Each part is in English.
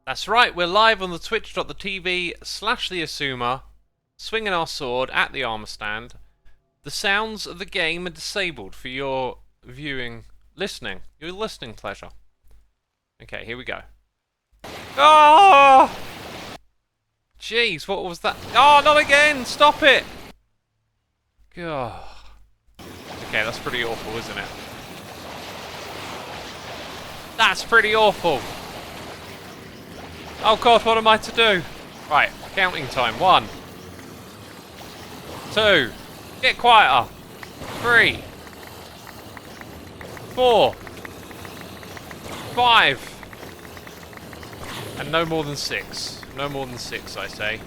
That's right, we're live on the twitch.tv/the swinging our sword at the armor stand. The sounds of the game are disabled for your your listening pleasure. Okay, here we go. Oh! Jeez, what was that? Oh, not again! Stop it! God. Okay, that's pretty awful, isn't it? That's pretty awful! Oh god, what am I to do? Right, counting time. 1, 2, get quieter. 3, 4, 5, and no more than 6. No more than 6, I say.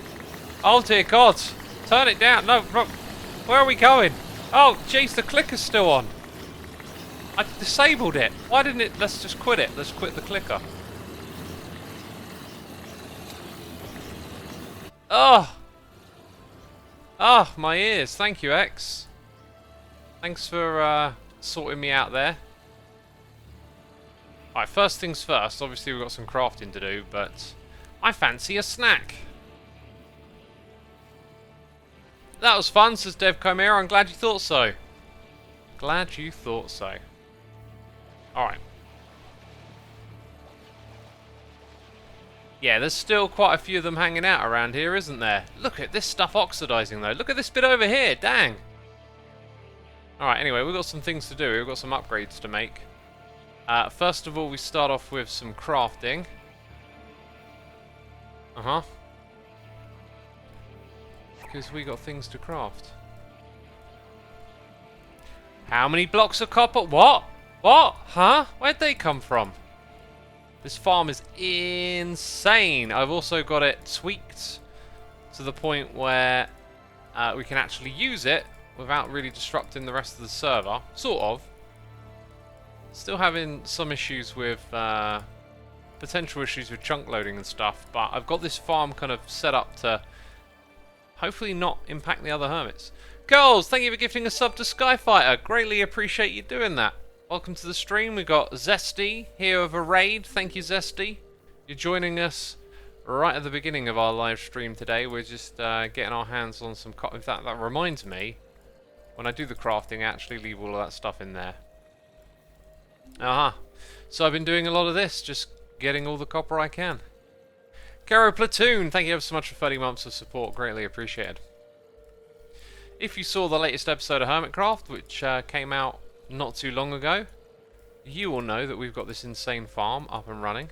Oh dear god, turn it down. No, where are we going? Oh jeez, the clicker's still on. I disabled it. Why didn't it? Let's just quit it. Let's quit the clicker. Oh! Oh, my ears. Thank you, X. Thanks for sorting me out there. Alright, first things first. Obviously, we've got some crafting to do, but I fancy a snack. That was fun, says Dev Chimera. I'm glad you thought so. Glad you thought so. Alright. Yeah, there's still quite a few of them hanging out around here, isn't there? Look at this stuff oxidizing, though. Look at this bit over here. Dang. Alright, anyway, we've got some things to do. We've got some upgrades to make. First of all, we start off with some crafting. Uh-huh. Because we got things to craft. How many blocks of copper? What? What? Huh? Where'd they come from? This farm is insane. I've also got it tweaked to the point where we can actually use it without really disrupting the rest of the server. Sort of. Still having some issues with potential issues with chunk loading and stuff, but I've got this farm kind of set up to hopefully not impact the other hermits. Girls, thank you for gifting a sub to Skyfighter. Greatly appreciate you doing that. Welcome to the stream. We've got Zesty here with a raid. Thank you, Zesty. You're joining us right at the beginning of our live stream today. We're just getting our hands on some copper. That reminds me, when I do the crafting, I actually leave all of that stuff in there. So I've been doing a lot of this, just getting all the copper I can. Caro Platoon, thank you ever so much for 30 months of support. Greatly appreciated. If you saw the latest episode of Hermitcraft, which came out not too long ago, you will know that we've got this insane farm up and running.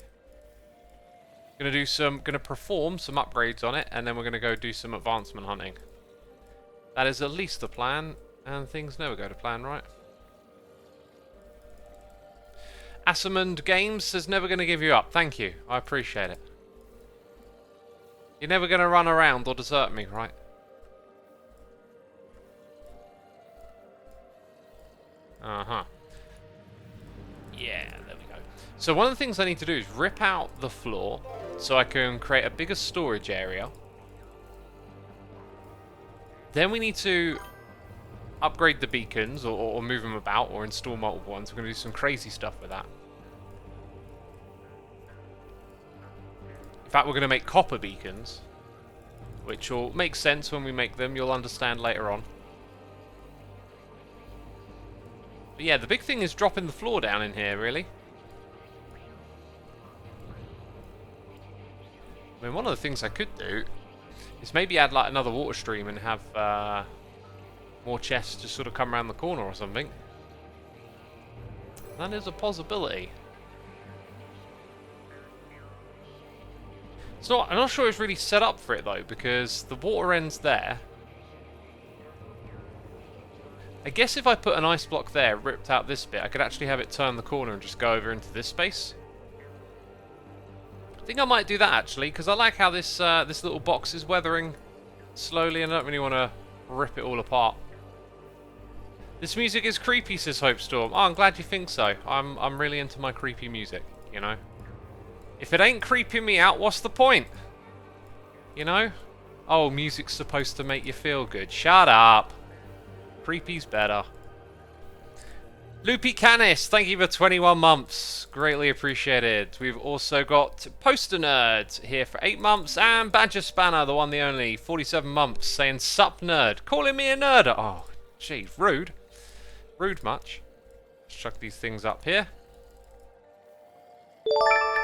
Gonna perform some upgrades on it, and then we're gonna go do some advancement hunting. That is at least the plan, and things never go to plan, right? Assamond Games says never gonna give you up. Thank you, I appreciate it. You're never gonna run around or desert me, right? Uh-huh. Yeah, there we go. So one of the things I need to do is rip out the floor so I can create a bigger storage area. Then we need to upgrade the beacons or move them about or install multiple ones. We're going to do some crazy stuff with that. In fact, we're going to make copper beacons, which will make sense when we make them. You'll understand later on. But yeah, the big thing is dropping the floor down in here, really. I mean, one of the things I could do is maybe add like another water stream and have more chests just sort of come around the corner or something. That is a possibility. I'm not sure it's really set up for it though, because the water ends there. I guess if I put an ice block there, ripped out this bit, I could actually have it turn the corner and just go over into this space. I think I might do that actually, because I like how this this little box is weathering slowly, and I don't really want to rip it all apart. This music is creepy, says Hopestorm. Oh, I'm glad you think so. I'm really into my creepy music, you know. If it ain't creeping me out, what's the point? You know? Oh, music's supposed to make you feel good. Shut up. Creepy's better. Loopy Canis, thank you for 21 months. Greatly appreciated. We've also got Poster Nerd here for 8 months. And Badger Spanner, the one, the only, 47 months, saying sup nerd. Calling me a nerd. Oh, gee, rude. Rude much. Let's chuck these things up here.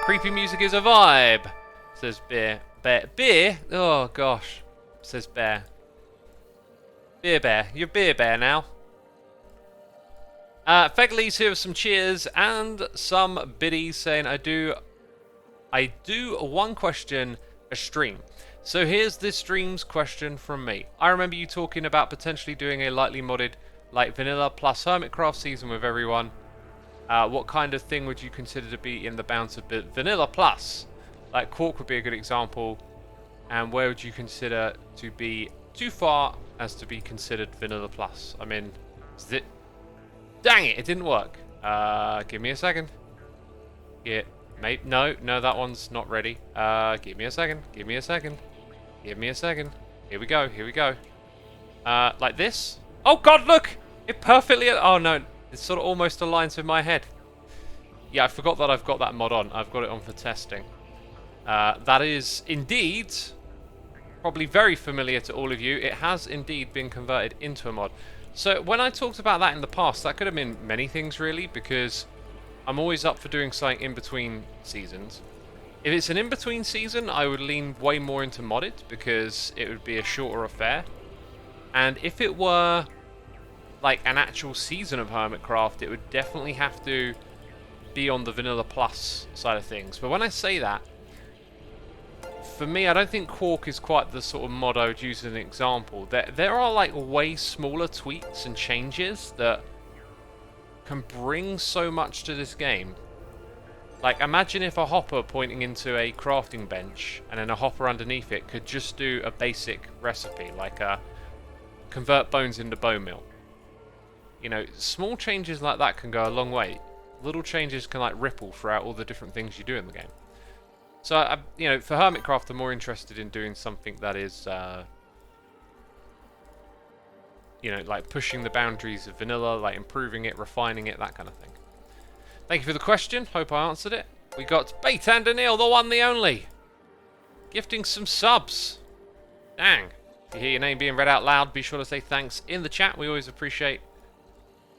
Creepy music is a vibe, says Beer. Beer? Oh, gosh, says Bear. Beer Bear. You're Beer Bear now. Fegley's here with some cheers and some biddies saying, I do one question a stream. So here's this stream's question from me. I remember you talking about potentially doing a lightly modded, like vanilla plus Hermitcraft season with everyone. What kind of thing would you consider to be in the bounds of vanilla plus? Like Quark would be a good example. And where would you consider to be too far as to be considered vanilla plus? I mean, is it? Dang it! It didn't work. Give me a second. Yeah, mate. No, that one's not ready. Give me a second. Give me a second. Give me a second. Here we go. Here we go. Like this. Oh God! Look! It perfectly. Oh no! It sort of almost aligns with my head. Yeah, I forgot that I've got that mod on. I've got it on for testing. That is indeed probably very familiar to all of you. It has indeed been converted into a mod. So when I talked about that in the past, that could have been many things really, because I'm always up for doing something in between seasons. If it's an in-between season, I would lean way more into modded, because it would be a shorter affair. And if it were like an actual season of Hermitcraft, it would definitely have to be on the Vanilla Plus side of things. But when I say that, for me, I don't think Quark is quite the sort of mod I would use as an example. There are like way smaller tweaks and changes that can bring so much to this game. Like, imagine if a hopper pointing into a crafting bench and then a hopper underneath it could just do a basic recipe, like convert bones into bone meal. You know, small changes like that can go a long way. Little changes can like ripple throughout all the different things you do in the game. So, you know, for Hermitcraft, I'm more interested in doing something that is, you know, like pushing the boundaries of vanilla, like improving it, refining it, that kind of thing. Thank you for the question. Hope I answered it. We got Bait and Anil, the one, the only, gifting some subs. Dang. If you hear your name being read out loud, be sure to say thanks in the chat. We always appreciate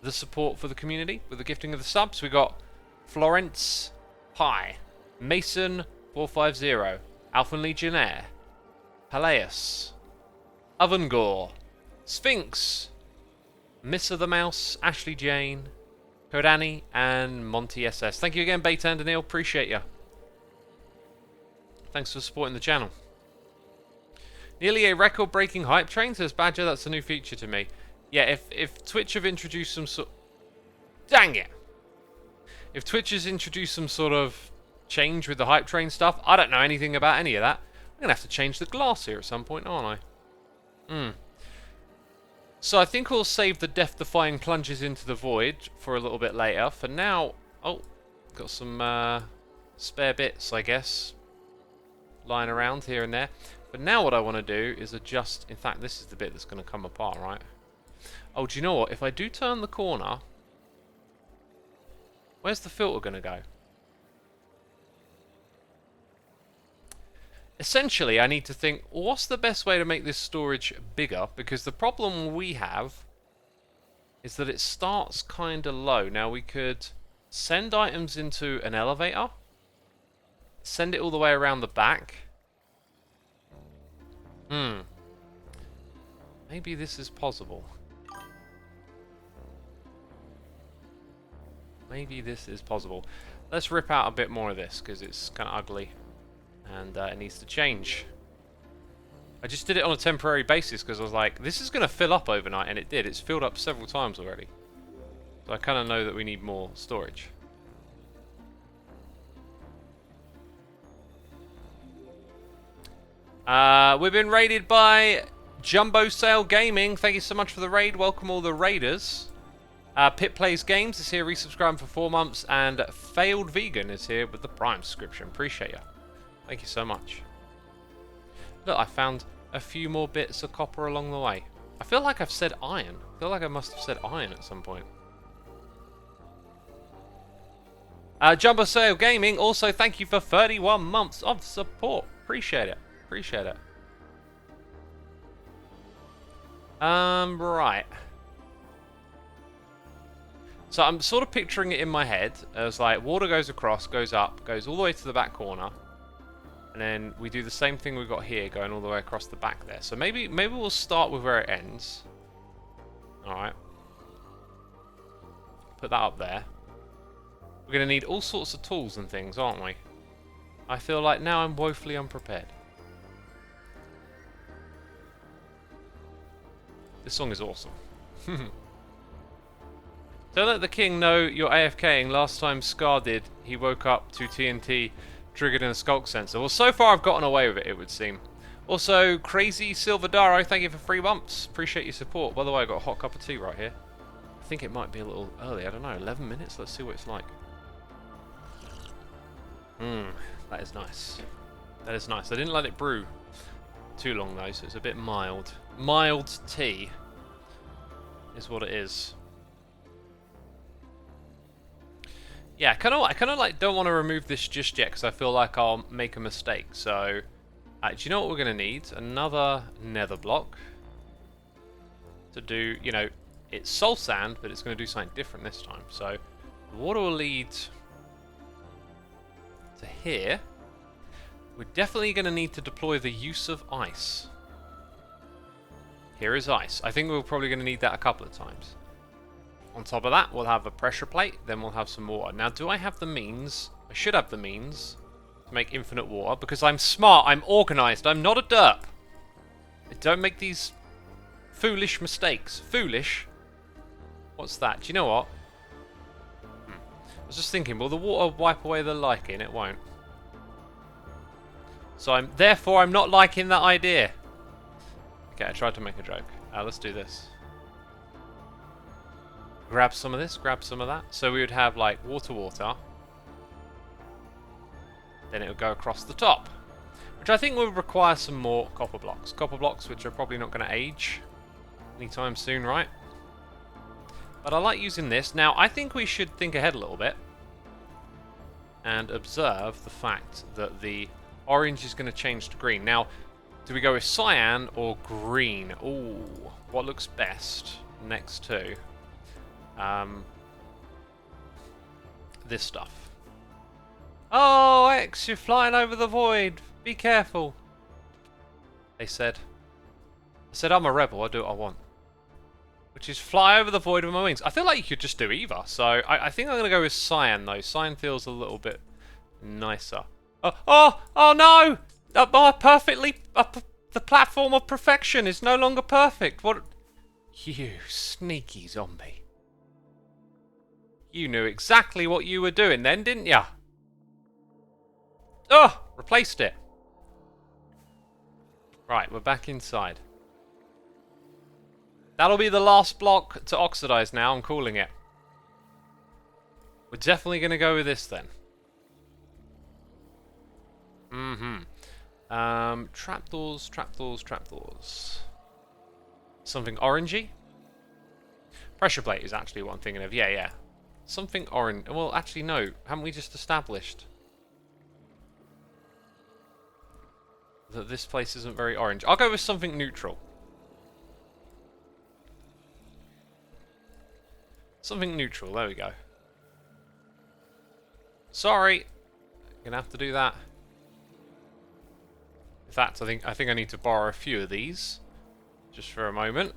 the support for the community with the gifting of the subs. We got Florence Pie, Mason 450, Alphan Legionnaire, Peleus, Ovengore, Sphinx, Miss of the Mouse, Ashley Jane, Kodani, and Monty SS. Thank you again, Bait and Anil. Appreciate you. Thanks for supporting the channel. Nearly a record-breaking hype train, says Badger. That's a new feature to me. Yeah, if Twitch have introduced some sort... Dang it! If Twitch has introduced some sort of change with the hype train stuff, I don't know anything about any of that. I'm going to have to change the glass here at some point, aren't I? So I think we'll save the death-defying plunges into the void for a little bit later. For now... Oh, got some spare bits, I guess, lying around here and there. But now what I want to do is adjust... In fact, this is the bit that's going to come apart, right? Oh, do you know what? If I do turn the corner... Where's the filter going to go? Essentially, I need to think, what's the best way to make this storage bigger? Because the problem we have is that it starts kind of low. Now, we could send items into an elevator, send it all the way around the back. Maybe this is possible. Maybe this is possible. Let's rip out a bit more of this, because it's kind of ugly. And it needs to change. I just did it on a temporary basis, because I was like, this is going to fill up overnight, and it did. It's filled up several times already. So I kind of know that we need more storage. We've been raided by Jumbo Sale Gaming. Thank you so much for the raid. Welcome all the raiders. Pit Plays Games is here, resubscribing for 4 months, and Failed Vegan is here with the Prime subscription. Appreciate you. Thank you so much. Look, I found a few more bits of copper along the way. I feel like I've said iron. I feel like I must have said iron at some point. Jumbo Sale Gaming, also thank you for 31 months of support. Appreciate it. Appreciate it. Right. So I'm sort of picturing it in my head as like water goes across, goes up, goes all the way to the back corner. And then we do the same thing we've got here, going all the way across the back there. So maybe we'll start with where it ends. Alright. Put that up there. We're going to need all sorts of tools and things, aren't we? I feel like now I'm woefully unprepared. This song is awesome. Don't let the king know you're AFKing. Last time Scar did, he woke up to TNT triggered in a skulk sensor. Well, so far I've gotten away with it, it would seem. Also, Crazy Silverdaro, thank you for 3 months. Appreciate your support. By the way, I got a hot cup of tea right here. I think it might be a little early. I don't know. 11 minutes? Let's see what it's like. That is nice. That is nice. I didn't let it brew too long though, so it's a bit mild. Mild tea is what it is. Yeah, I kind of like don't want to remove this just yet because I feel like I'll make a mistake. So, do you know what we're going to need? Another nether block to do, you know, it's soul sand, but it's going to do something different this time. So, the water will lead to here. We're definitely going to need to deploy the use of ice. Here is ice. I think we're probably going to need that a couple of times. On top of that, we'll have a pressure plate, then we'll have some water. Now, do I have the means? I should have the means to make infinite water, because I'm smart, I'm organised, I'm not a derp. I don't make these foolish mistakes. Foolish? What's that? Do you know what? I was just thinking, will the water wipe away the liking? It won't. So therefore, I'm not liking that idea. Okay, I tried to make a joke. Let's do this. Grab some of this, grab some of that. So we would have like water. Then it would go across the top. Which I think would require some more copper blocks. Copper blocks which are probably not going to age anytime soon, right? But I like using this. Now, I think we should think ahead a little bit. And observe the fact that the orange is going to change to green. Now, do we go with cyan or green? Ooh, what looks best next to... this stuff. Oh, X, you're flying over the void. Be careful. They said. I said I'm a rebel. I do what I want. Which is fly over the void with my wings. I feel like you could just do either. So I think I'm going to go with cyan, though. Cyan feels a little bit nicer. Oh no! The platform of perfection is no longer perfect. What? You sneaky zombie. You knew exactly what you were doing then, didn't ya? Oh! Replaced it. Right, we're back inside. That'll be the last block to oxidize now. I'm calling it. We're definitely going to go with this then. Trapdoors. Something orangey? Pressure plate is actually what I'm thinking of. Yeah. Something orange. Well, actually, no. Haven't we just established that this place isn't very orange? I'll go with something neutral. Something neutral. There we go. Sorry. Gonna have to do that. In fact, I think I need to borrow a few of these. Just for a moment.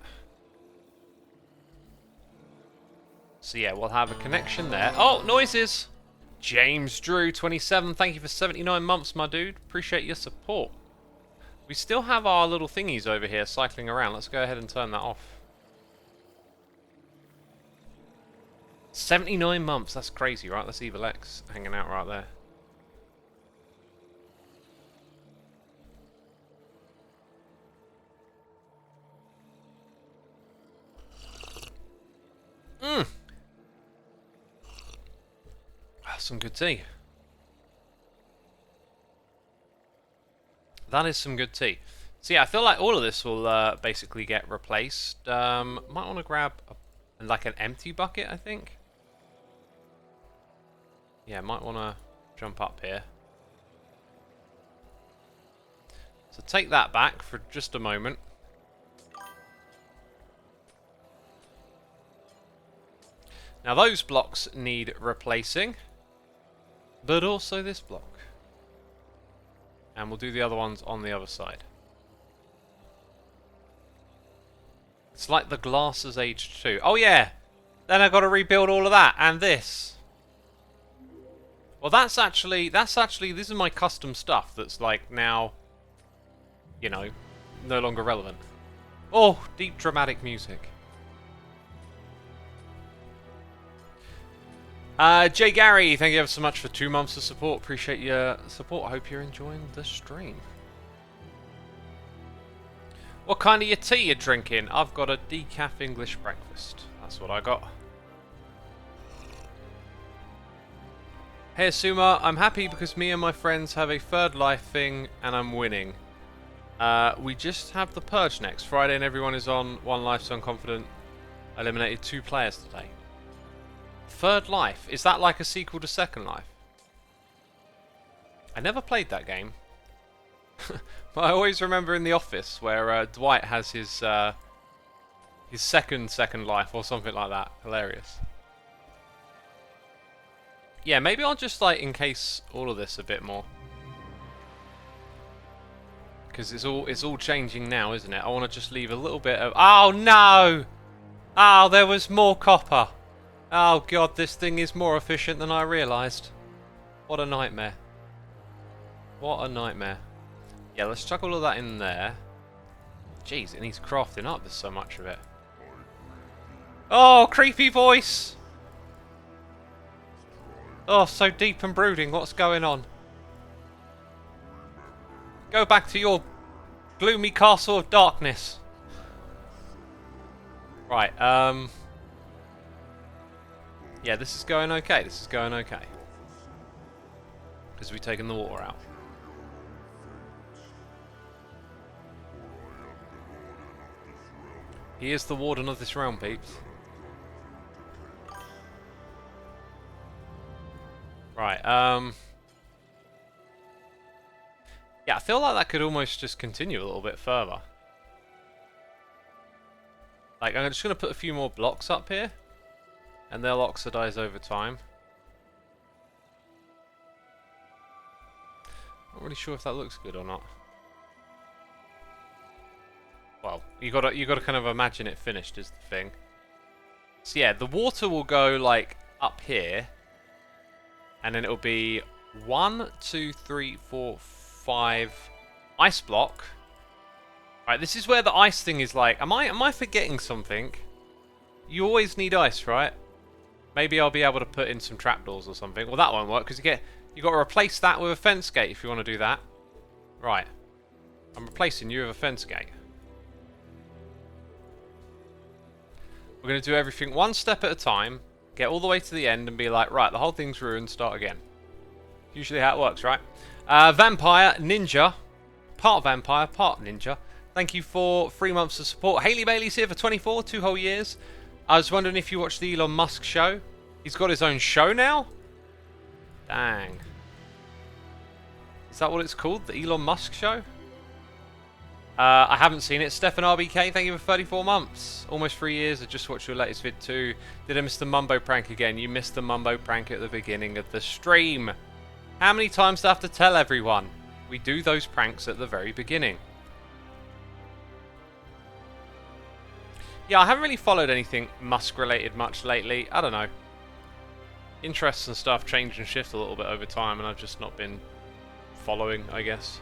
So yeah, we'll have a connection there. Oh, noises! James Drew, 27. Thank you for 79 months, my dude. Appreciate your support. We still have our little thingies over here cycling around. Let's go ahead and turn that off. 79 months. That's crazy, right? That's Evil X hanging out right there. Some good tea. That is some good tea. So yeah, I feel like all of this will basically get replaced. Might want to grab like an empty bucket, I think. Yeah, might want to jump up here. So take that back for just a moment. Now those blocks need replacing, but also this block. And we'll do the other ones on the other side. It's like the glass has aged too. Oh yeah! Then I've got to rebuild all of that, and this. Well, that's actually, this is my custom stuff that's like now, you know, no longer relevant. Oh, deep dramatic music. Jay Gary, thank you ever so much for 2 months of support. Appreciate your support. I hope you're enjoying the stream. What kind of your tea you drinking? I've got a decaf English breakfast. That's what I got. Hey Xisuma, I'm happy because me and my friends have a third life thing and I'm winning. We just have the purge next Friday and everyone is on 1 life, so I'm confident. I eliminated 2 players today. Third Life? Is that like a sequel to Second Life? I never played that game. But I always remember in The Office where Dwight has his second life or something like that. Hilarious. Yeah, maybe I'll just like encase all of this a bit more. Because it's all changing now, isn't it? I want to just leave a little bit of... Oh no! Oh, there was more copper. Oh god, this thing is more efficient than I realised. What a nightmare. What a nightmare. Yeah, let's chuck all of that in there. Jeez, it needs crafting up, there's so much of it. Oh, creepy voice! Oh, so deep and brooding, what's going on? Go back to your gloomy castle of darkness. Right, yeah, this is going okay. This is going okay. Because we've taken the water out. He is the warden of this realm, peeps. Right, yeah, I feel like that could almost just continue a little bit further. Like, I'm just going to put a few more blocks up here. And they'll oxidize over time. Not really sure if that looks good or not. Well, you gotta kind of imagine it finished is the thing. So yeah, the water will go like up here, and then it'll be 1, 2, 3, 4, 5 ice block. Right, this is where the ice thing is like. Am I forgetting something? You always need ice, right? Maybe I'll be able to put in some trapdoors or something. Well, that won't work because you got to replace that with a fence gate if you want to do that. Right, I'm replacing you with a fence gate. We're going to do everything one step at a time, get all the way to the end and be like, right, the whole thing's ruined, start again. Usually how it works, right? Vampire Ninja, part vampire, part ninja. Thank you for 3 months of support. Haley Bailey's here for 24, 2 whole years. I was wondering if you watched the Elon Musk show. He's got his own show now? Dang. Is that what it's called? The Elon Musk show? I haven't seen it. Stefan RBK, thank you for 34 months. Almost 3 years. I just watched your latest vid too. Did I miss the Mumbo prank again? You missed the Mumbo prank at the beginning of the stream. How many times do I have to tell everyone? We do those pranks at the very beginning. Yeah, I haven't really followed anything Musk related much lately. I don't know. Interests and stuff change and shift a little bit over time and I've just not been following, I guess.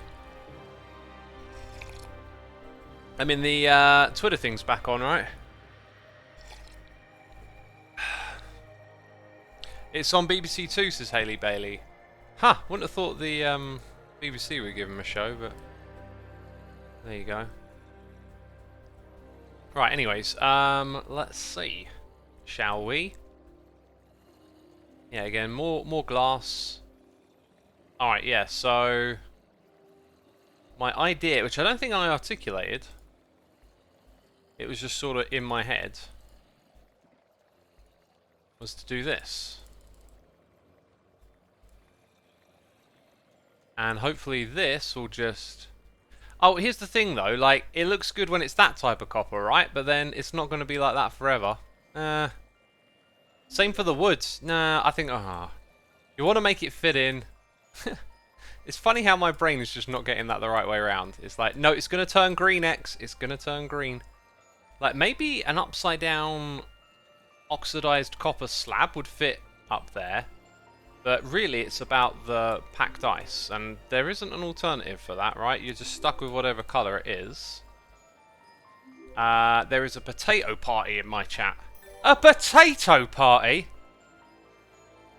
I mean, the Twitter thing's back on, right? It's on BBC Two, says Haley Bailey. Huh, wouldn't have thought the BBC would give him a show, but there you go. Right, anyways, let's see. Shall we? Yeah, again, more glass. Alright, yeah, so my idea, which I don't think I articulated, it was just sort of in my head, was to do this. And hopefully this will just... Oh, here's the thing though, like, it looks good when it's that type of copper, right? But then it's not going to be like that forever. Same for the woods. Nah, I think... you want to make it fit in. It's funny how my brain is just not getting that the right way around. It's like, no, it's going to turn green, X. It's going to turn green. Like, maybe an upside down oxidized copper slab would fit up there. But really, it's about the packed ice. And there isn't an alternative for that, right? You're just stuck with whatever color it is. There is a potato party in my chat. A potato party?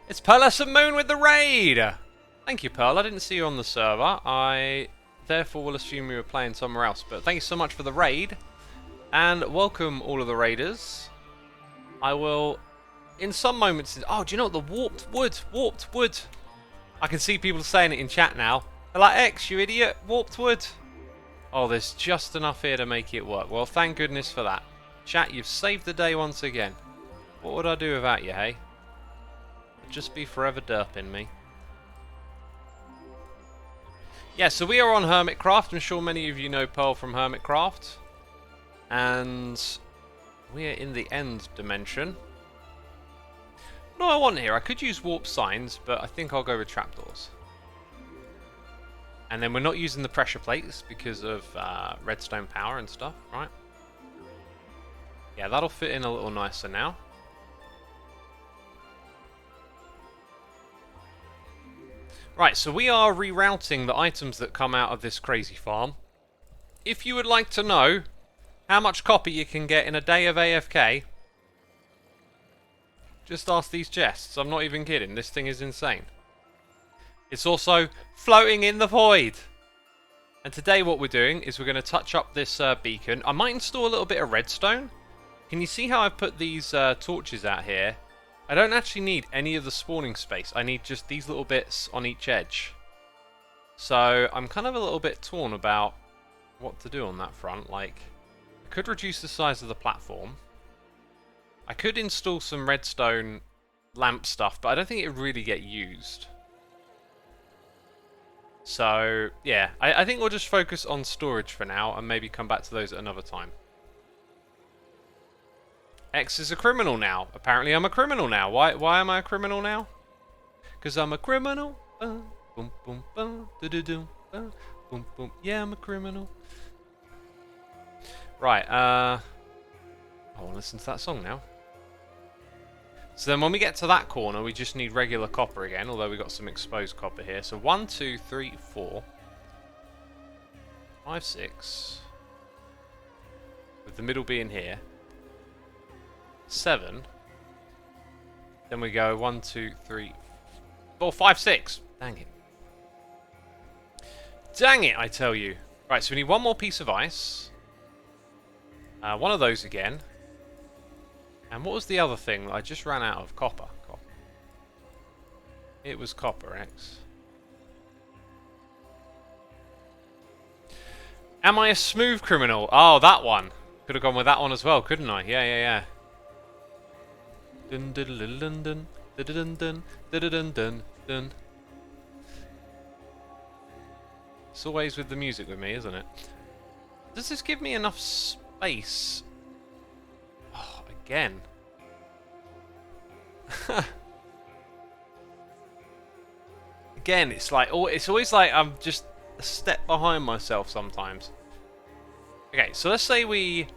It's Pearlus and Moon with the raid! Thank you, Pearl. I didn't see you on the server. I therefore will assume you were playing somewhere else. But thank you so much for the raid. And welcome all of the raiders. I will, in some moments... Oh, do you know what? The warped wood. Warped wood. I can see people saying it in chat now. They're like, X, you idiot. Warped wood. Oh, there's just enough here to make it work. Well, thank goodness for that. Chat, you've saved the day once again. What would I do without you, hey? I'd just be forever derping me. Yeah, so we are on Hermitcraft. I'm sure many of you know Pearl from Hermitcraft. And we are in the end dimension. What do I want here? I could use warp signs, but I think I'll go with trapdoors. And then we're not using the pressure plates because of redstone power and stuff, right? Yeah, that'll fit in a little nicer now. Right, so we are rerouting the items that come out of this crazy farm. If you would like to know how much copper you can get in a day of AFK, just ask these chests. I'm not even kidding. This thing is insane. It's also floating in the void. And today what we're doing is we're going to touch up this beacon. I might install a little bit of redstone. Can you see how I've put these torches out here? I don't actually need any of the spawning space. I need just these little bits on each edge. So I'm kind of a little bit torn about what to do on that front. Like, I could reduce the size of the platform. I could install some redstone lamp stuff, but I don't think it would really get used. So, yeah, I think we'll just focus on storage for now and maybe come back to those at another time. X is a criminal now. Apparently I'm a criminal now. Why am I a criminal now? Because I'm a criminal. Boom, boom, boom, boom, boom, boom. Yeah, I'm a criminal. Right, I want to listen to that song now. So then when we get to that corner, we just need regular copper again, although we got some exposed copper here. So 1, 2, 3, 4, 5, 6, with the middle being here. 7. Then we go 1, 2, 3, 4, 5, 6. Dang it. Dang it, I tell you. Right, so we need one more piece of ice. One of those again. And what was the other thing that I just ran out of? Copper. Copper. It was copper, X. Am I a smooth criminal? Oh, that one. Could have gone with that one as well, couldn't I? Yeah. Dun dun dun dun dun dun dun dun dun dun dun. It's always with the music with me, isn't it? Does this give me enough space? Oh, again. Again, it's like it's always like I'm just a step behind myself sometimes. Okay, so let's say we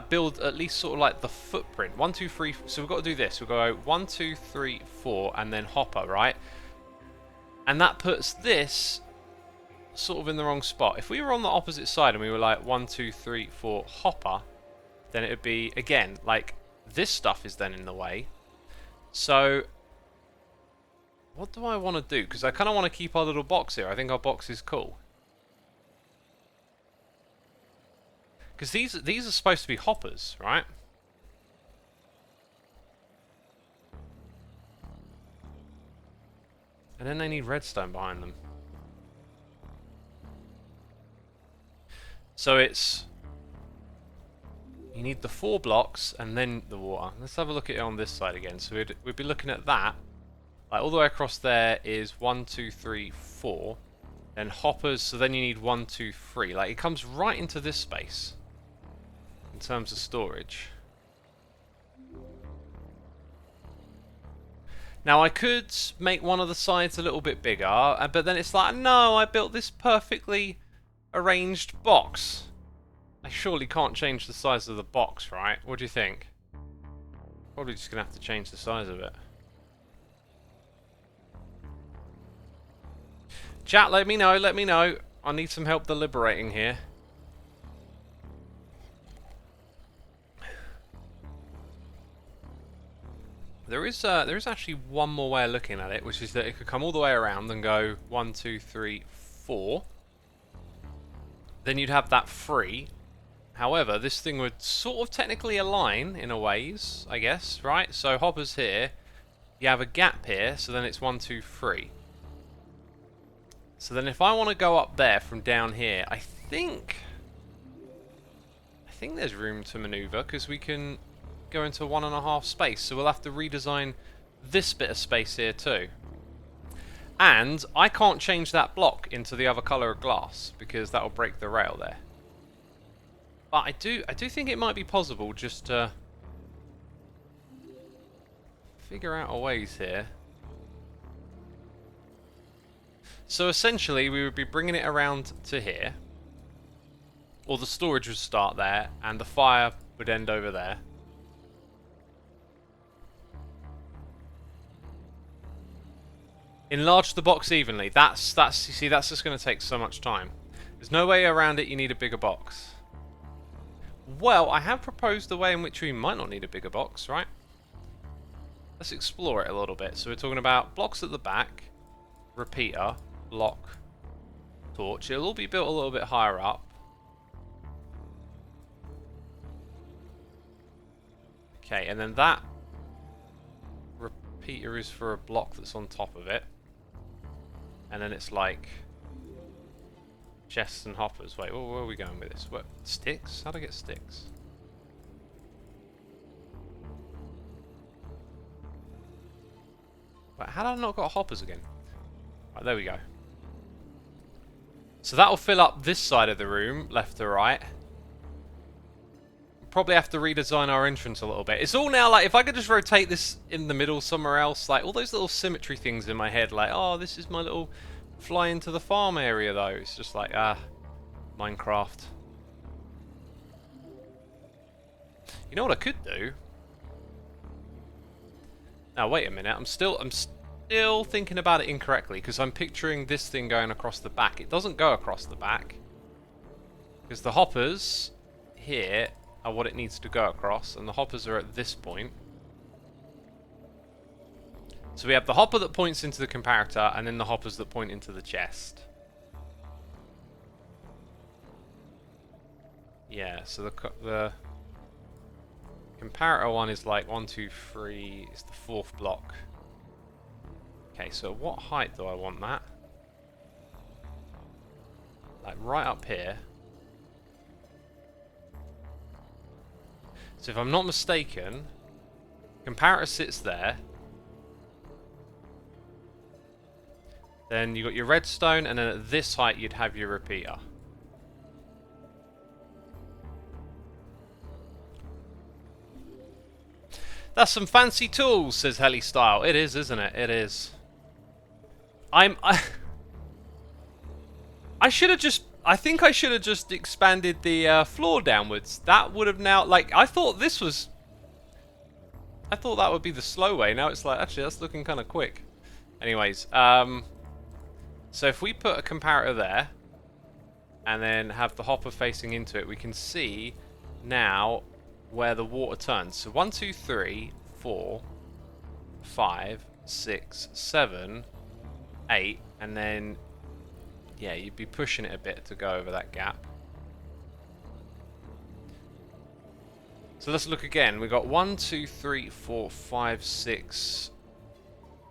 build at least sort of like the footprint. 1, 2, 3. So we've got to do this. We'll go 1, 2, 3, 4, and then hopper, right? And that puts this sort of in the wrong spot. If we were on the opposite side and we were like 1, 2, 3, 4, hopper, then it would be, again, like this stuff is then in the way. So what do I want to do? Because I kind of want to keep our little box here. I think our box is cool. Because these are supposed to be hoppers, right? And then they need redstone behind them. So it's... You need the 4 blocks and then the water. Let's have a look at it on this side again. So we'd be looking at that. Like all the way across there is 1, 2, 3, 4. Then hoppers, so then you need 1, 2, 3. Like it comes right into this space in terms of storage. Now I could make one of the sides a little bit bigger, but then it's like, no, I built this perfectly arranged box. I surely can't change the size of the box, right? What do you think? Probably just gonna have to change the size of it. Chat, let me know, let me know. I need some help deliberating here. There is actually one more way of looking at it, which is that it could come all the way around and go 1, 2, 3, 4. Then you'd have that free. However, this thing would sort of technically align in a ways, I guess, right? So hoppers here, you have a gap here, so then it's 1, 2, 3. So then if I want to go up there from down here, I think there's room to maneuver, because we can go into 1.5 space, so we'll have to redesign this bit of space here too. And I can't change that block into the other colour of glass, because that will break the rail there. But I do think it might be possible just to figure out a ways here. So essentially we would be bringing it around to here, or the storage would start there, and the fire would end over there. Enlarge the box evenly. That's you see, that's just going to take so much time. There's no way around it. You need a bigger box. Well, I have proposed a way in which we might not need a bigger box, right? Let's explore it a little bit. So we're talking about blocks at the back, repeater, block, torch. It'll all be built a little bit higher up. Okay, and then that repeater is for a block that's on top of it. And then it's like chests and hoppers. Wait, where are we going with this? What, sticks? How do I get sticks? Wait, how did I not got hoppers again? Right, there we go. So that'll fill up this side of the room, left to right. Probably have to redesign our entrance a little bit. It's all now like, if I could just rotate this in the middle somewhere else, like all those little symmetry things in my head, like, oh, this is my little fly into the farm area though. It's just like, Minecraft. You know what I could do? Now wait a minute, I'm still thinking about it incorrectly, because I'm picturing this thing going across the back. It doesn't go across the back, because the hoppers here are what it needs to go across, and the hoppers are at this point. So we have the hopper that points into the comparator, and then the hoppers that point into the chest. Yeah, so the comparator one is like 1, 2, 3, it's the 4th block. Okay, so what height do I want that? Like right up here. So if I'm not mistaken, comparator sits there. Then you got your redstone, and then at this height you'd have your repeater. That's some fancy tools, says Heli Style. It is, isn't it? It is. I should have just. I think I should have just expanded the floor downwards. That would have now, like, I thought this was... I thought that would be the slow way. Now it's like, actually, that's looking kind of quick. Anyways, so if we put a comparator there, and then have the hopper facing into it, we can see now where the water turns. So 1, 2, 3, 4, 5, 6, 7, 8, and then... yeah, you'd be pushing it a bit to go over that gap. So let's look again. We've got 1, 2, 3, 4, 5, 6.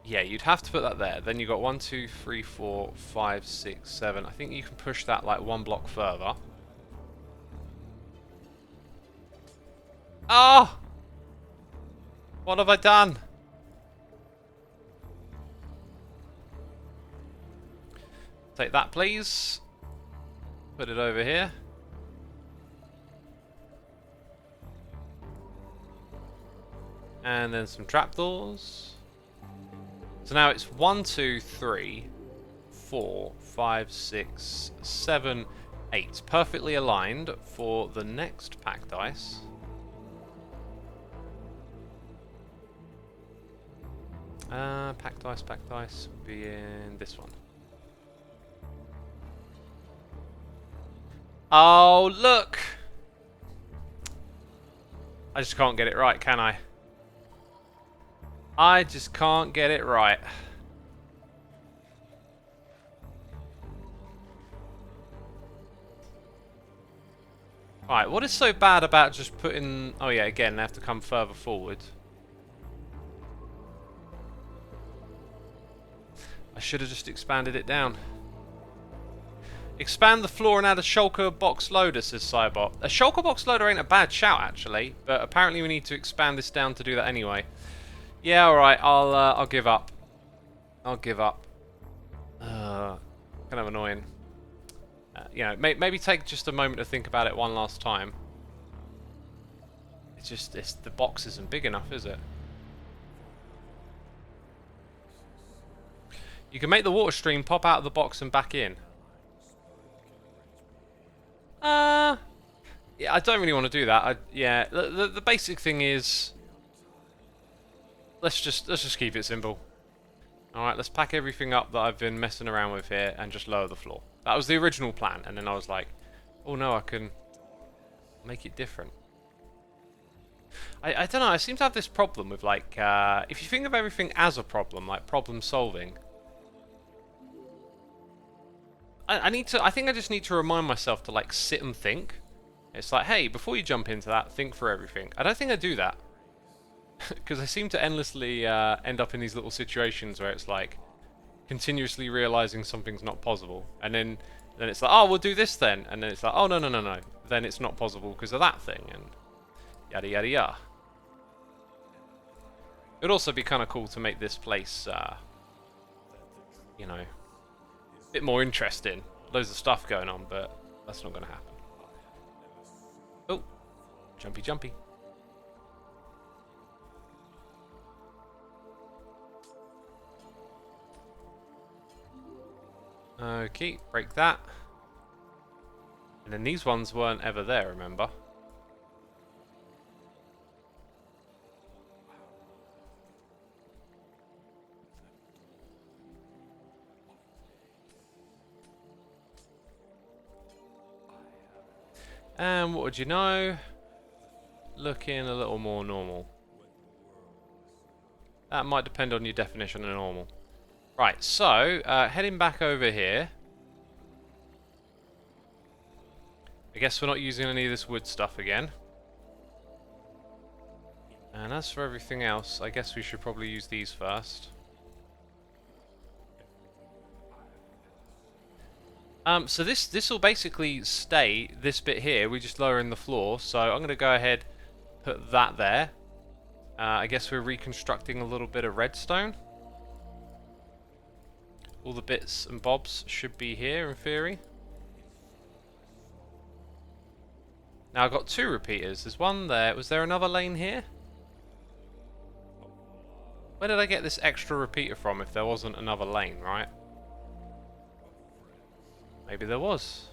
Yeah, you'd have to put that there. Then you've got 1, 2, 3, 4, 5, 6, 7. I think you can push that like 1 block further. Ah! Oh! What have I done? Take that, please. Put it over here. And then some trapdoors. So now it's 1, 2, 3, 4, 5, 6, 7, 8. Perfectly aligned for the next packed ice. Packed ice will be in this one. Oh, look! I just can't get it right, can I? I just can't get it right. Right, what is so bad about just putting... Oh yeah, again, they have to come further forward. I should have just expanded it down. Expand the floor and add a shulker box loader, says Cybot. A shulker box loader ain't a bad shout, actually, but apparently we need to expand this down to do that anyway. Yeah, alright, I'll give up. I'll give up. Kind of annoying. You know, maybe take just a moment to think about it one last time. It's just, the box isn't big enough, is it? You can make the water stream pop out of the box and back in. Yeah, I don't really want to do that. Yeah, the basic thing is, let's just keep it simple. All right, let's pack everything up that I've been messing around with here and just lower the floor. That was the original plan, and then I was like, oh no, I can make it different. I don't know. I seem to have this problem with like, if you think of everything as a problem, like problem solving. I think I just need to remind myself to like sit and think. It's like, hey, before you jump into that, think for everything. I don't think I do that. Because I seem to endlessly end up in these little situations where it's like continuously realizing something's not possible. And then it's like, oh, we'll do this then. And then it's like, oh, no. Then it's not possible because of that thing. And yada, yada, yada. It'd also be kind of cool to make this place, you know, a bit more interesting. Loads of stuff going on, but that's not going to happen. Oh, jumpy, jumpy. Okay, break that. And then these ones weren't ever there, remember? And what would you know? Looking a little more normal. That might depend on your definition of normal. Right, so, heading back over here. I guess we're not using any of this wood stuff again. And as for everything else, I guess we should probably use these first. So this will basically stay, this bit here, we just lower in the floor. So I'm going to go ahead, put that there. I guess we're reconstructing a little bit of redstone. All the bits and bobs should be here in theory. Now I've got 2 repeaters. There's one there. Was there another lane here? Where did I get this extra repeater from if there wasn't another lane, right? Maybe there was.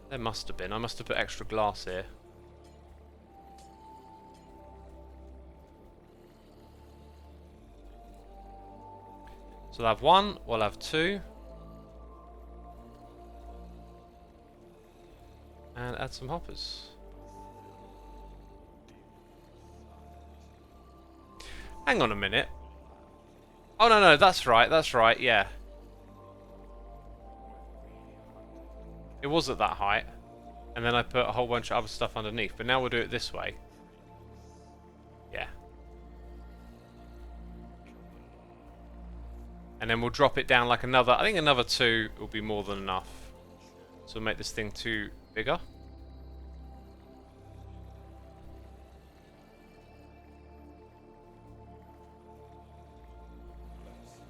There must have been. I must have put extra glass here. So we'll have 1, we'll have 2. And add some hoppers. Hang on a minute. Oh no, that's right, yeah. It was at that height. And then I put a whole bunch of other stuff underneath. But now we'll do it this way. Yeah. And then we'll drop it down like another... I think another 2 will be more than enough. So we'll make this thing 2 bigger.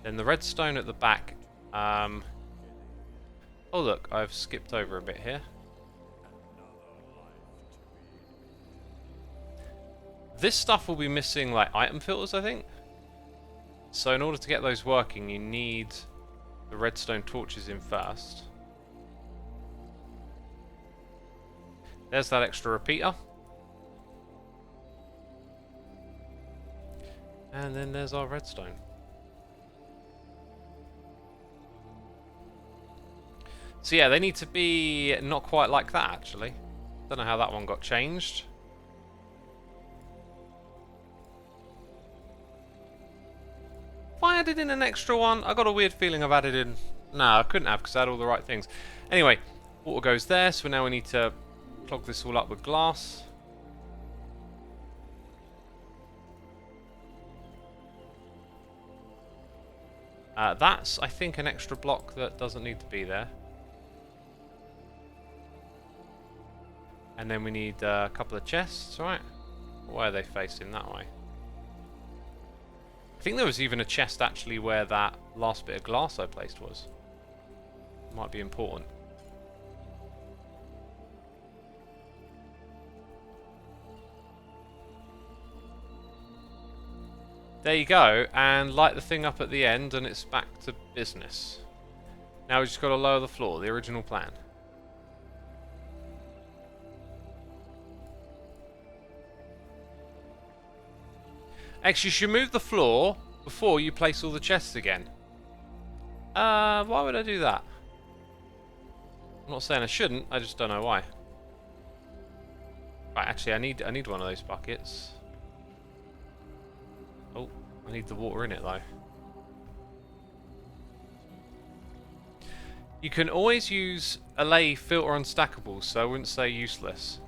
Then the redstone at the back. Oh look, I've skipped over a bit here. This stuff will be missing like item filters, I think. So in order to get those working, you need the redstone torches in first. There's that extra repeater. And then there's our redstone. So yeah, they need to be not quite like that, actually. Don't know how that one got changed. If I added in an extra one, I got a weird feeling I've added in... No, I couldn't have because I had all the right things. Anyway, water goes there, so now we need to clog this all up with glass. That's, I think, an extra block that doesn't need to be there. And then we need a couple of chests, right? Why are they facing that way? I think there was even a chest actually where that last bit of glass I placed was. Might be important. There you go, and light the thing up at the end and it's back to business. Now we just got to lower the floor, the original plan. Actually, you should move the floor before you place all the chests again. Why would I do that? I'm not saying I shouldn't, I just don't know why. Right, actually, I need one of those buckets. Oh, I need the water in it though. You can always use a lay filter on stackables, so I wouldn't say useless.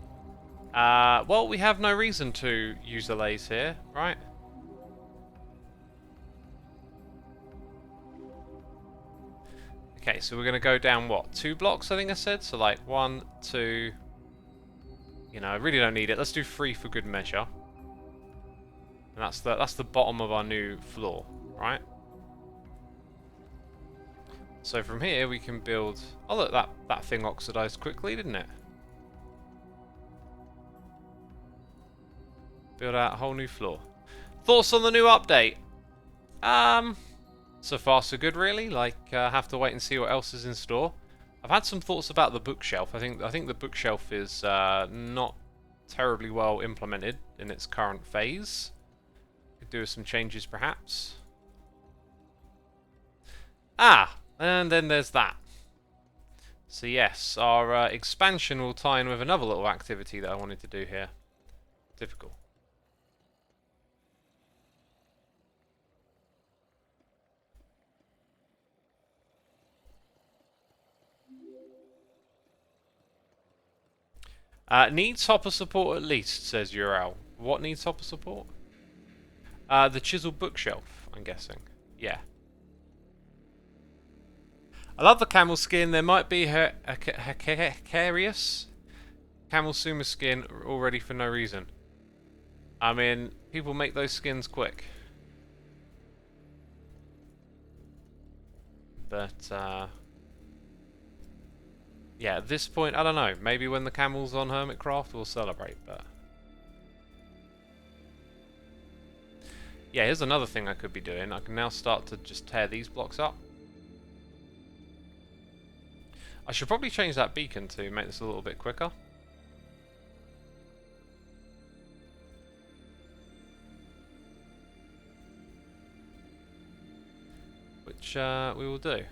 Well, we have no reason to use allays here, right? Okay, so we're going to go down, what, 2 blocks, I think I said? So, like, 1, 2... You know, I really don't need it. Let's do 3 for good measure. And that's the bottom of our new floor, right? So from here, we can build... Oh, look, that thing oxidized quickly, didn't it? Build out a whole new floor. Thoughts on the new update? So far so good, really. Like, have to wait and see what else is in store. I've had some thoughts about the bookshelf. I think the bookshelf is not terribly well implemented in its current phase. Could do some changes, perhaps. Ah, and then there's that. So yes, our expansion will tie in with another little activity that I wanted to do here. Difficult. Needs hopper support at least, says Ural. What needs hopper support? The chiseled bookshelf, I'm guessing. Yeah. I love the camel skin. There might be a carious camel Suma skin already for no reason. I mean, people make those skins quick. But, yeah, at this point, I don't know. Maybe when the camel's on Hermitcraft, we'll celebrate, but... Yeah, here's another thing I could be doing. I can now start to just tear these blocks up. I should probably change that beacon to make this a little bit quicker. Which we will do.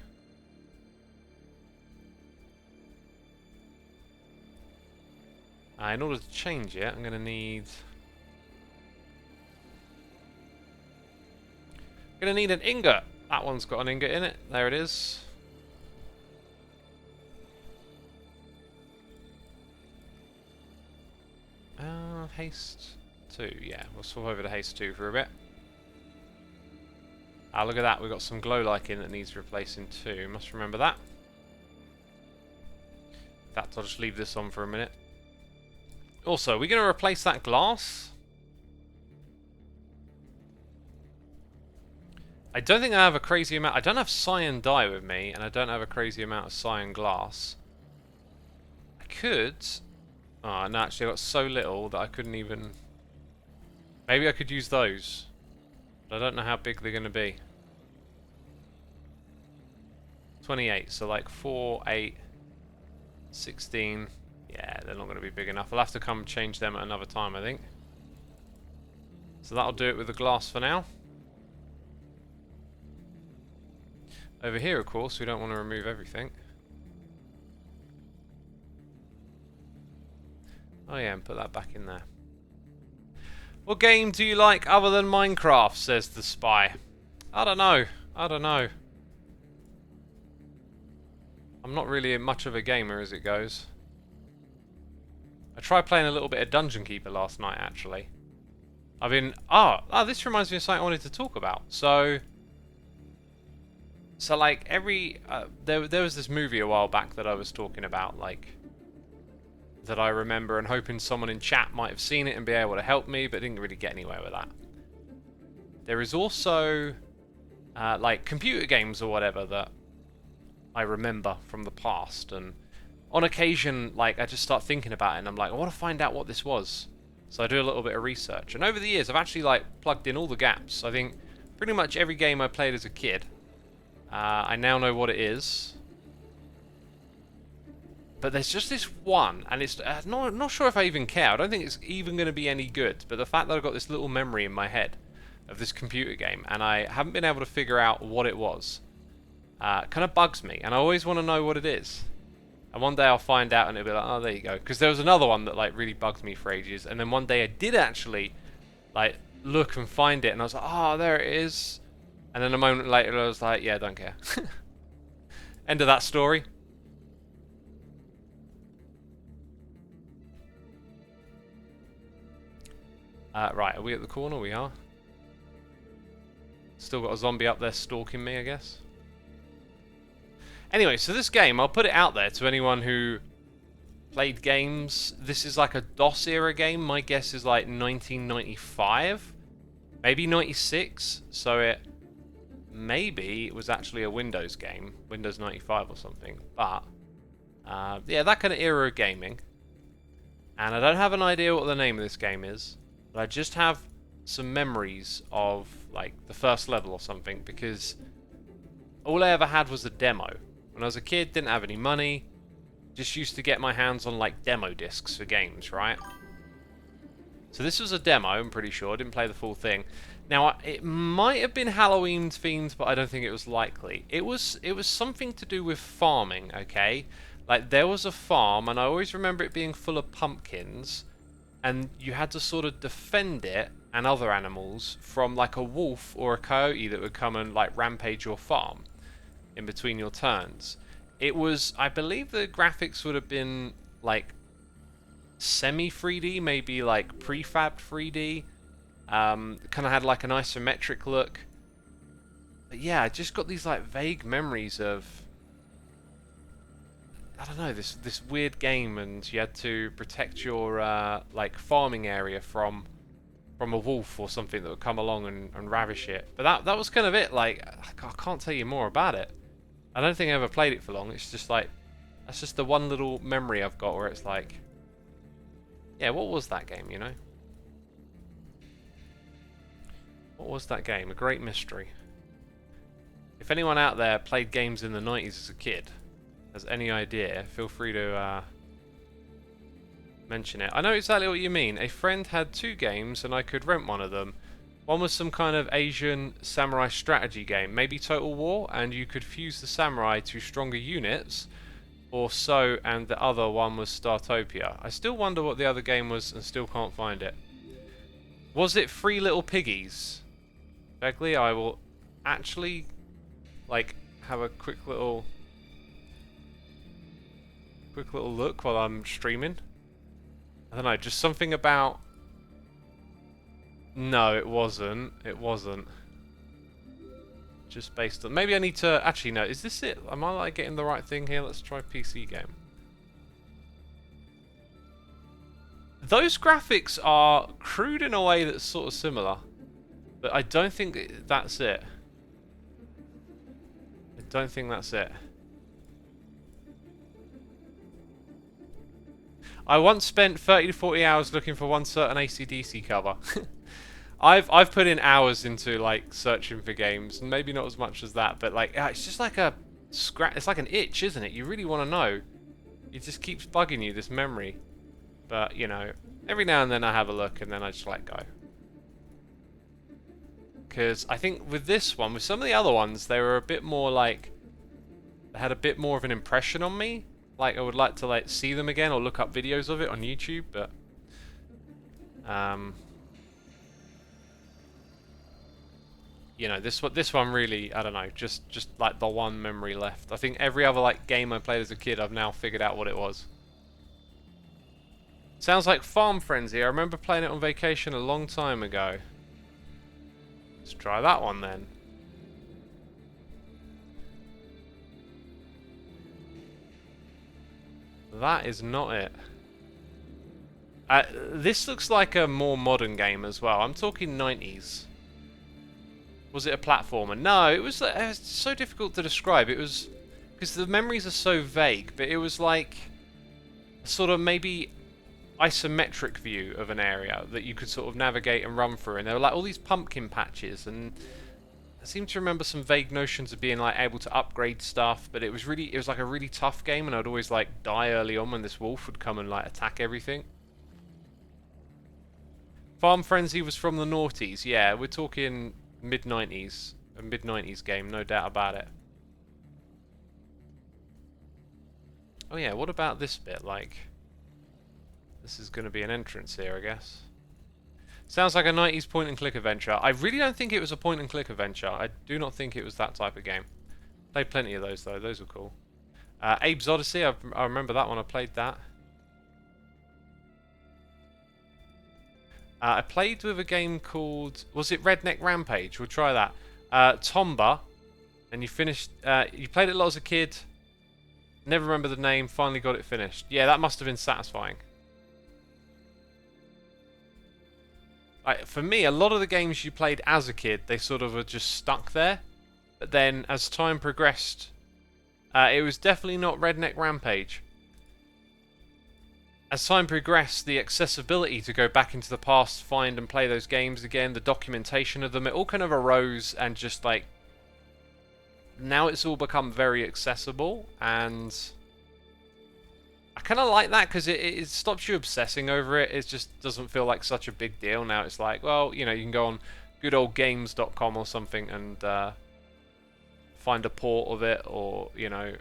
In order to change it, I'm going to need... Going to need an ingot. That one's got an ingot in it. There it is. Haste 2. Yeah, we'll swap over to Haste 2 for a bit. Ah, look at that. We've got some glow like in that needs replacing too. Must remember that. In fact, I'll just leave this on for a minute. Also, we're going to replace that glass. I don't think I have a crazy amount. I don't have cyan dye with me, and I don't have a crazy amount of cyan glass. I could. Oh, no, actually, I got so little that I couldn't even. Maybe I could use those. But I don't know how big they're going to be. 28, so like 4, 8, 16. Yeah, they're not going to be big enough. I'll have to come change them at another time, I think. So that'll do it with the glass for now. Over here, of course, we don't want to remove everything. Oh yeah, and put that back in there. What game do you like other than Minecraft, says the spy. I don't know. I don't know. I'm not really much of a gamer as it goes. I tried playing a little bit of Dungeon Keeper last night, actually. I've been... this reminds me of something I wanted to talk about. So like, every... there was this movie a while back that I was talking about, like... that I remember and hoping someone in chat might have seen it and be able to help me, but didn't really get anywhere with that. There is also... like, computer games or whatever that I remember from the past, and on occasion, like, I just start thinking about it and I'm like, I want to find out what this was. So I do a little bit of research, and over the years I've actually, like, plugged in all the gaps. I think pretty much every game I played as a kid, I now know what it is. But there's just this one, and it's not sure if I even care. I don't think it's even going to be any good, but the fact that I've got this little memory in my head of this computer game, and I haven't been able to figure out what it was, kind of bugs me, and I always want to know what it is. And one day I'll find out and it'll be like, oh, there you go. Because there was another one that, like, really bugged me for ages, and then one day I did actually, like, look and find it, and I was like, oh, there it is. And then a moment later I was like, yeah, don't care. End of that story. Right, are we at the corner? We are. Still got a zombie up there stalking me, I guess. Anyway, so this game, I'll put it out there to anyone who played games. This is like a DOS era game. My guess is like 1995, maybe 96. So it was actually a Windows game, Windows 95 or something. But yeah, that kind of era of gaming. And I don't have an idea what the name of this game is, but I just have some memories of like the first level or something, because all I ever had was a demo. When I was a kid, didn't have any money, just used to get my hands on like demo discs for games, right? So this was a demo, I'm pretty sure. I didn't play the full thing. Now, it might have been Halloween themed, but I don't think it was likely. It was something to do with farming, okay? Like, there was a farm, and I always remember it being full of pumpkins, and you had to sort of defend it and other animals from like a wolf or a coyote that would come and like rampage your farm in between your turns. It was, I believe the graphics would have been like semi 3D, maybe like prefab 3D. Kind of had like an isometric look. But yeah, I just got these like vague memories of, I don't know, this weird game, and you had to protect your like farming area from a wolf or something that would come along and ravish it. But that was kind of it. Like, I can't tell you more about it. I don't think I ever played it for long. It's just like, that's just the one little memory I've got where it's like, yeah, what was that game, you know? What was that game? A great mystery. If anyone out there played games in the 90s as a kid, has any idea, feel free to mention it. I know exactly what you mean. A friend had 2 games and I could rent one of them. One was some kind of Asian samurai strategy game, maybe Total War, and you could fuse the samurai to stronger units or so, and the other one was Startopia. I still wonder what the other game was and still can't find it. Was it Three Little Piggies? Begley, I will actually like have a quick little look while I'm streaming. I don't know, just something about... No, it wasn't. It wasn't. Just based on... Maybe I need to... Actually, no. Is this it? Am I like getting the right thing here? Let's try PC game. Those graphics are crude in a way that's sort of similar. But I don't think that's it. don't think that's it. I once spent 30 to 40 hours looking for one certain AC/DC cover. I've put in hours into like searching for games, and maybe not as much as that, but like it's just like a scratch. It's like an itch, isn't it? You really want to know. It just keeps bugging you, this memory. But you know, every now and then I have a look, and then I just let go. Because I think with this one, with some of the other ones, they were a bit more like they had a bit more of an impression on me. Like I would like to like see them again or look up videos of it on YouTube, but you know, this one really, I don't know, just like the one memory left. I think every other like game I played as a kid, I've now figured out what it was. Sounds like Farm Frenzy. I remember playing it on vacation a long time ago. Let's try that one then. That is not it. This looks like a more modern game as well. I'm talking 90s. Was it a platformer? No, it was so difficult to describe. It was because the memories are so vague, but it was like sort of maybe isometric view of an area that you could sort of navigate and run through, and there were like all these pumpkin patches, and I seem to remember some vague notions of being like able to upgrade stuff, but it was like a really tough game, and I'd always like die early on when this wolf would come and like attack everything. Farm Frenzy was from the noughties. Yeah, we're talking mid-90s, a mid-90s game, no doubt about it. Oh yeah, what about this bit? Like, this is going to be an entrance here, I guess. Sounds like a 90s point-and-click adventure. I really don't think it was a point-and-click adventure. I do not think it was that type of game. Played plenty of those, though. Those were cool. Abe's Odyssey, I remember that one. I played that. I played with a game called... Was it Redneck Rampage? We'll try that. Tomba. And you finished... you played it a lot as a kid. Never remember the name. Finally got it finished. Yeah, that must have been satisfying. For me, a lot of the games you played as a kid, they sort of were just stuck there. But then, as time progressed, it was definitely not Redneck Rampage. As time progressed, the accessibility to go back into the past, find and play those games again, the documentation of them, it all kind of arose, and just like... Now it's all become very accessible, and... I kind of like that because it stops you obsessing over it. It just doesn't feel like such a big deal. Now it's like, well, you know, you can go on goodoldgames.com or something and find a port of it, or, you know...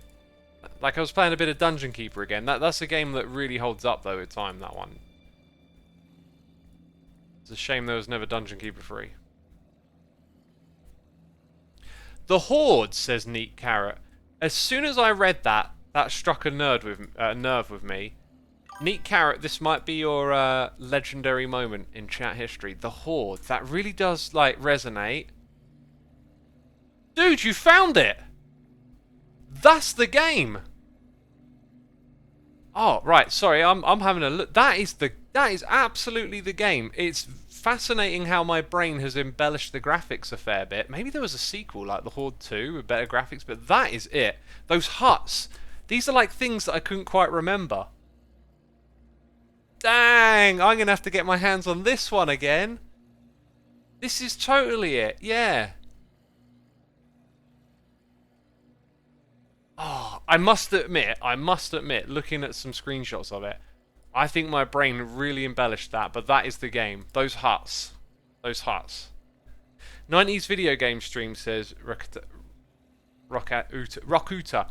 Like I was playing a bit of Dungeon Keeper again. That's a game that really holds up though with time, that one. It's a shame there was never Dungeon Keeper 3. The Horde, says Neat Carrot. As soon as I read that struck a nerve with me. Neat Carrot, this might be your legendary moment in chat history. The Horde, that really does like resonate. Dude, you found it! That's the game. Oh, right. Sorry, I'm having a look. That is absolutely the game. It's fascinating how my brain has embellished the graphics a fair bit. Maybe there was a sequel like The Horde 2 with better graphics, but that is it. Those huts. These are like things that I couldn't quite remember. Dang, I'm going to have to get my hands on this one again. This is totally it. Yeah. Oh, I must admit, looking at some screenshots of it, I think my brain really embellished that, but that is the game. Those huts. 90s video game stream, says Rockuta.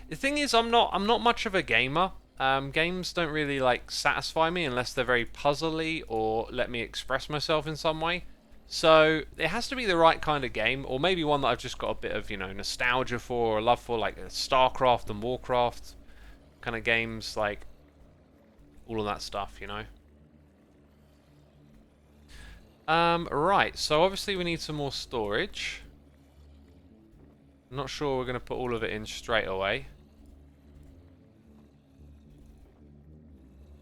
The thing is, I'm not much of a gamer. Games don't really like satisfy me unless they're very puzzly or let me express myself in some way. So it has to be the right kind of game, or maybe one that I've just got a bit of, you know, nostalgia for or love for, like StarCraft and Warcraft kind of games, like all of that stuff, you know. Right, so obviously we need some more storage. I'm not sure we're going to put all of it in straight away.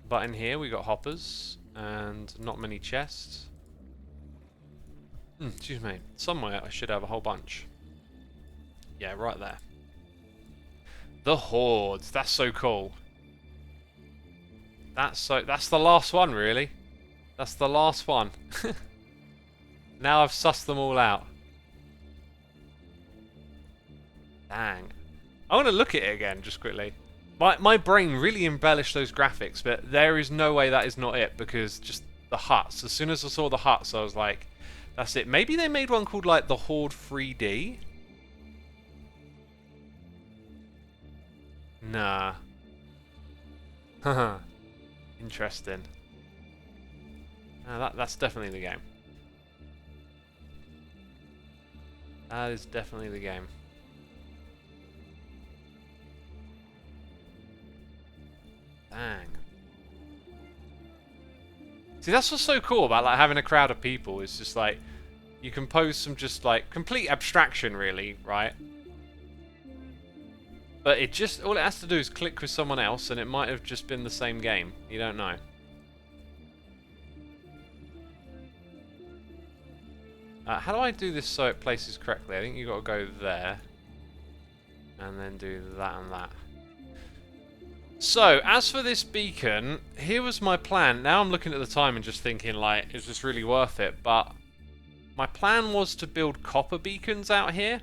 But in here we got hoppers and not many chests. Excuse me. Somewhere I should have a whole bunch. Yeah, right there. The Hordes. That's so cool. That's the last one, really. That's the last one. Now I've sussed them all out. Dang. I want to look at it again, just quickly. My brain really embellished those graphics, but there is no way that is not it, because just the huts. As soon as I saw the huts, I was like, that's it. Maybe they made one called, like, the Horde 3D? Nah. Haha. Interesting. That's definitely the game. That is definitely the game. Dang. See, that's what's so cool about, like, having a crowd of people. It's just like you can pose some just like complete abstraction, really, right? But it just all it has to do is click with someone else, and it might have just been the same game. You don't know. How do I do this so it places correctly? I think you got to go there, and then do that and that. So, as for this beacon, here was my plan. Now I'm looking at the time and just thinking, like, is this really worth it? But my plan was to build copper beacons out here.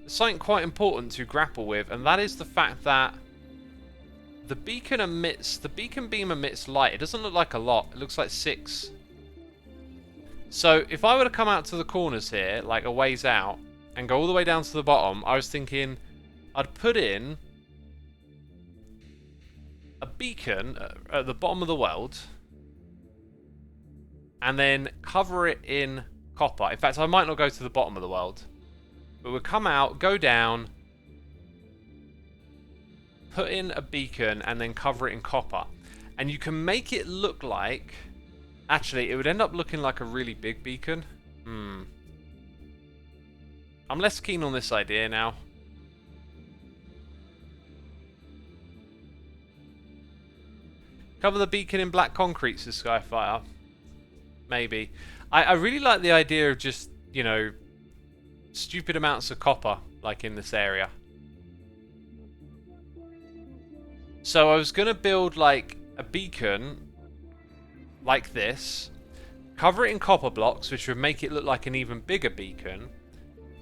There's something quite important to grapple with, and that is the fact that the beacon beam emits light. It doesn't look like a lot. It looks like 6. So, if I were to come out to the corners here, like a ways out, and go all the way down to the bottom, I was thinking I'd put in a beacon at the bottom of the world, and then cover it in copper. In fact, I might not go to the bottom of the world, but we'll come out, go down, put in a beacon, and then cover it in copper. And you can make it look like... Actually, it would end up looking like a really big beacon. I'm less keen on this idea now. Cover the beacon in black concrete, says Skyfire. Maybe. I really like the idea of just, you know, stupid amounts of copper, like in this area. So I was going to build, like, a beacon like this, cover it in copper blocks, which would make it look like an even bigger beacon,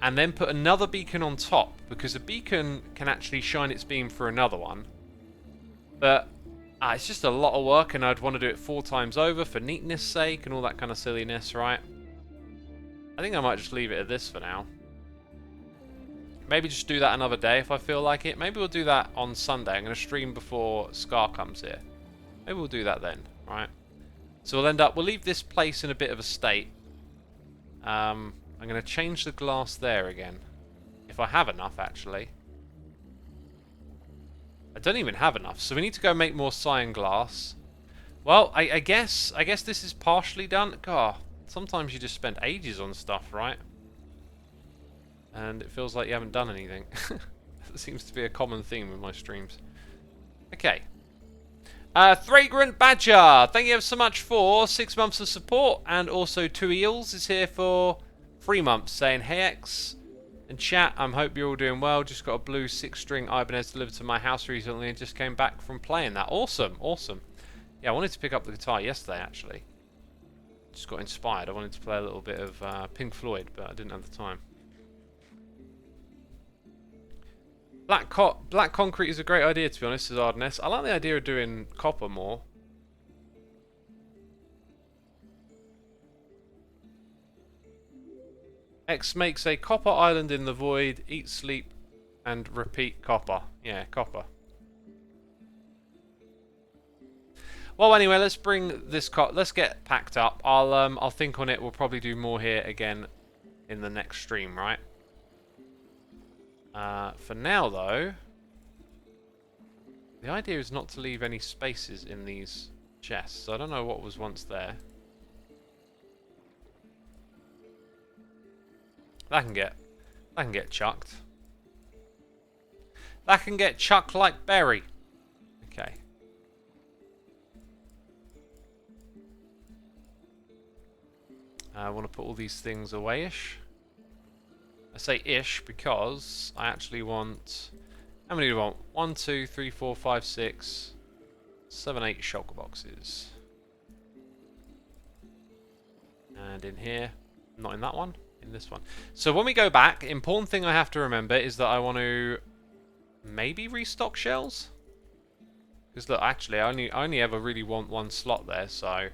and then put another beacon on top, because a beacon can actually shine its beam for another one. But it's just a lot of work, and I'd want to do it 4 times over for neatness sake and all that kind of silliness, right? I think I might just leave it at this for now. Maybe just do that another day if I feel like it. Maybe we'll do that on Sunday. I'm going to stream before Scar comes here. Maybe we'll do that then, right? So we'll leave this place in a bit of a state. I'm going to change the glass there again. If I have enough, actually. I don't even have enough, so we need to go make more cyan glass. Well, I guess this is partially done. God, sometimes you just spend ages on stuff, right? And it feels like you haven't done anything. That seems to be a common theme with my streams. Okay. Fragrant Badger, thank you ever so much for 6 months of support, and also 2 eels is here for 3 months, saying, hey X, and chat, I hope you're all doing well. Just got a blue 6-string Ibanez delivered to my house recently and just came back from playing that. Awesome, awesome. Yeah, I wanted to pick up the guitar yesterday, actually. Just got inspired. I wanted to play a little bit of Pink Floyd, but I didn't have the time. Black concrete is a great idea, to be honest, says Ardeness. I like the idea of doing copper more. X makes a copper island in the void, eat, sleep, and repeat copper. Yeah, copper. Well, anyway, let's bring this let's get packed up. I'll think on it. We'll probably do more here again in the next stream, right? For now, though, the idea is not to leave any spaces in these chests. I don't know what was once there. That can get chucked. That can get chucked like berry. Okay. I want to put all these things away-ish. I say ish because I actually want How many do you want? 1, 2, 3, 4, 5, 6, 7, 8 shulker boxes. And in here, not in that one, in this one. So when we go back, important thing I have to remember is that I want to maybe restock shells. Because look, actually, I only ever really want one slot there, so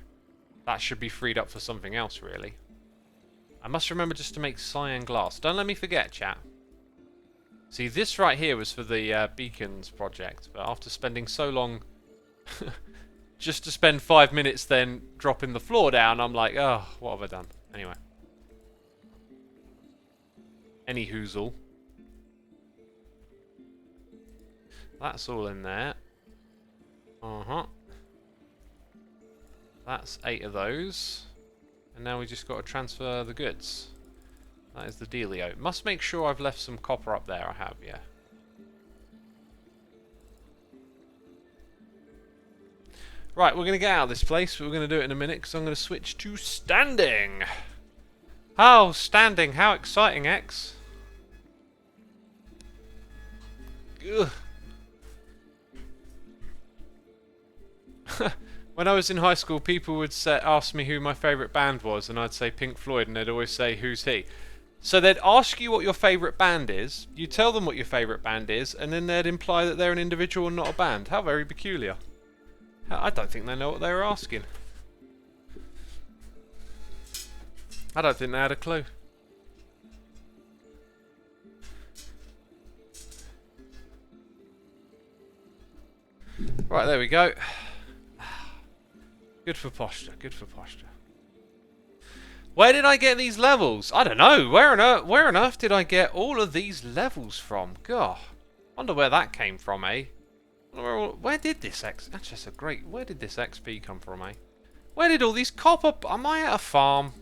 that should be freed up for something else, really. I must remember just to make cyan glass. Don't let me forget, chat. See, this right here was for the beacons project, but after spending so long just to spend 5 minutes then dropping the floor down, I'm like, oh, what have I done? Anyway. Any hoozle. That's all in there. Uh-huh. That's 8 of those. And now we just got to transfer the goods. That is the dealio. Must make sure I've left some copper up there. I have, yeah. Right, we're going to get out of this place. We're going to do it in a minute because I'm going to switch to standing. Oh, standing. How exciting, X. Ugh. When I was in high school, people would ask me who my favourite band was, and I'd say Pink Floyd, and they'd always say, who's he? So they'd ask you what your favourite band is, you tell them what your favourite band is, and then they'd imply that they're an individual and not a band. How very peculiar. I don't think they know what they were asking. I don't think they had a clue. Right, there we go. Good for posture, good for posture. Where did I get these levels? I don't know. Where on earth did I get all of these levels from? God. Wonder where that came from, eh? Where did this X... Actually, that's a great... Where did this XP come from, eh? Where did all these copper... Am I at a farm?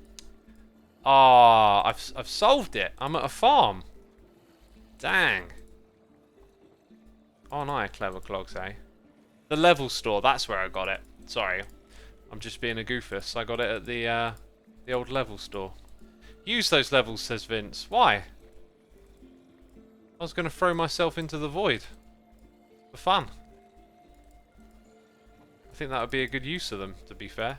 Ah, I've solved it. I'm at a farm. Dang. Oh, no, clever clogs, eh? The level store, that's where I got it. Sorry. I'm just being a goofus. I got it at the old level store. Use those levels, says Vince. Why? I was going to throw myself into the void. For fun. I think that would be a good use of them, to be fair.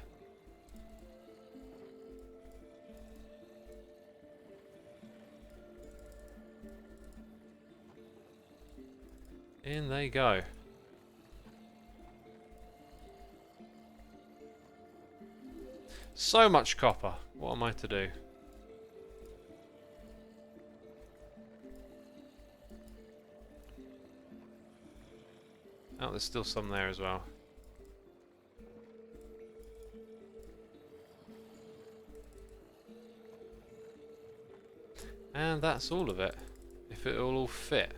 In they go. So much copper. What am I to do? Oh, there's still some there as well. And that's all of it. If it'll all fit.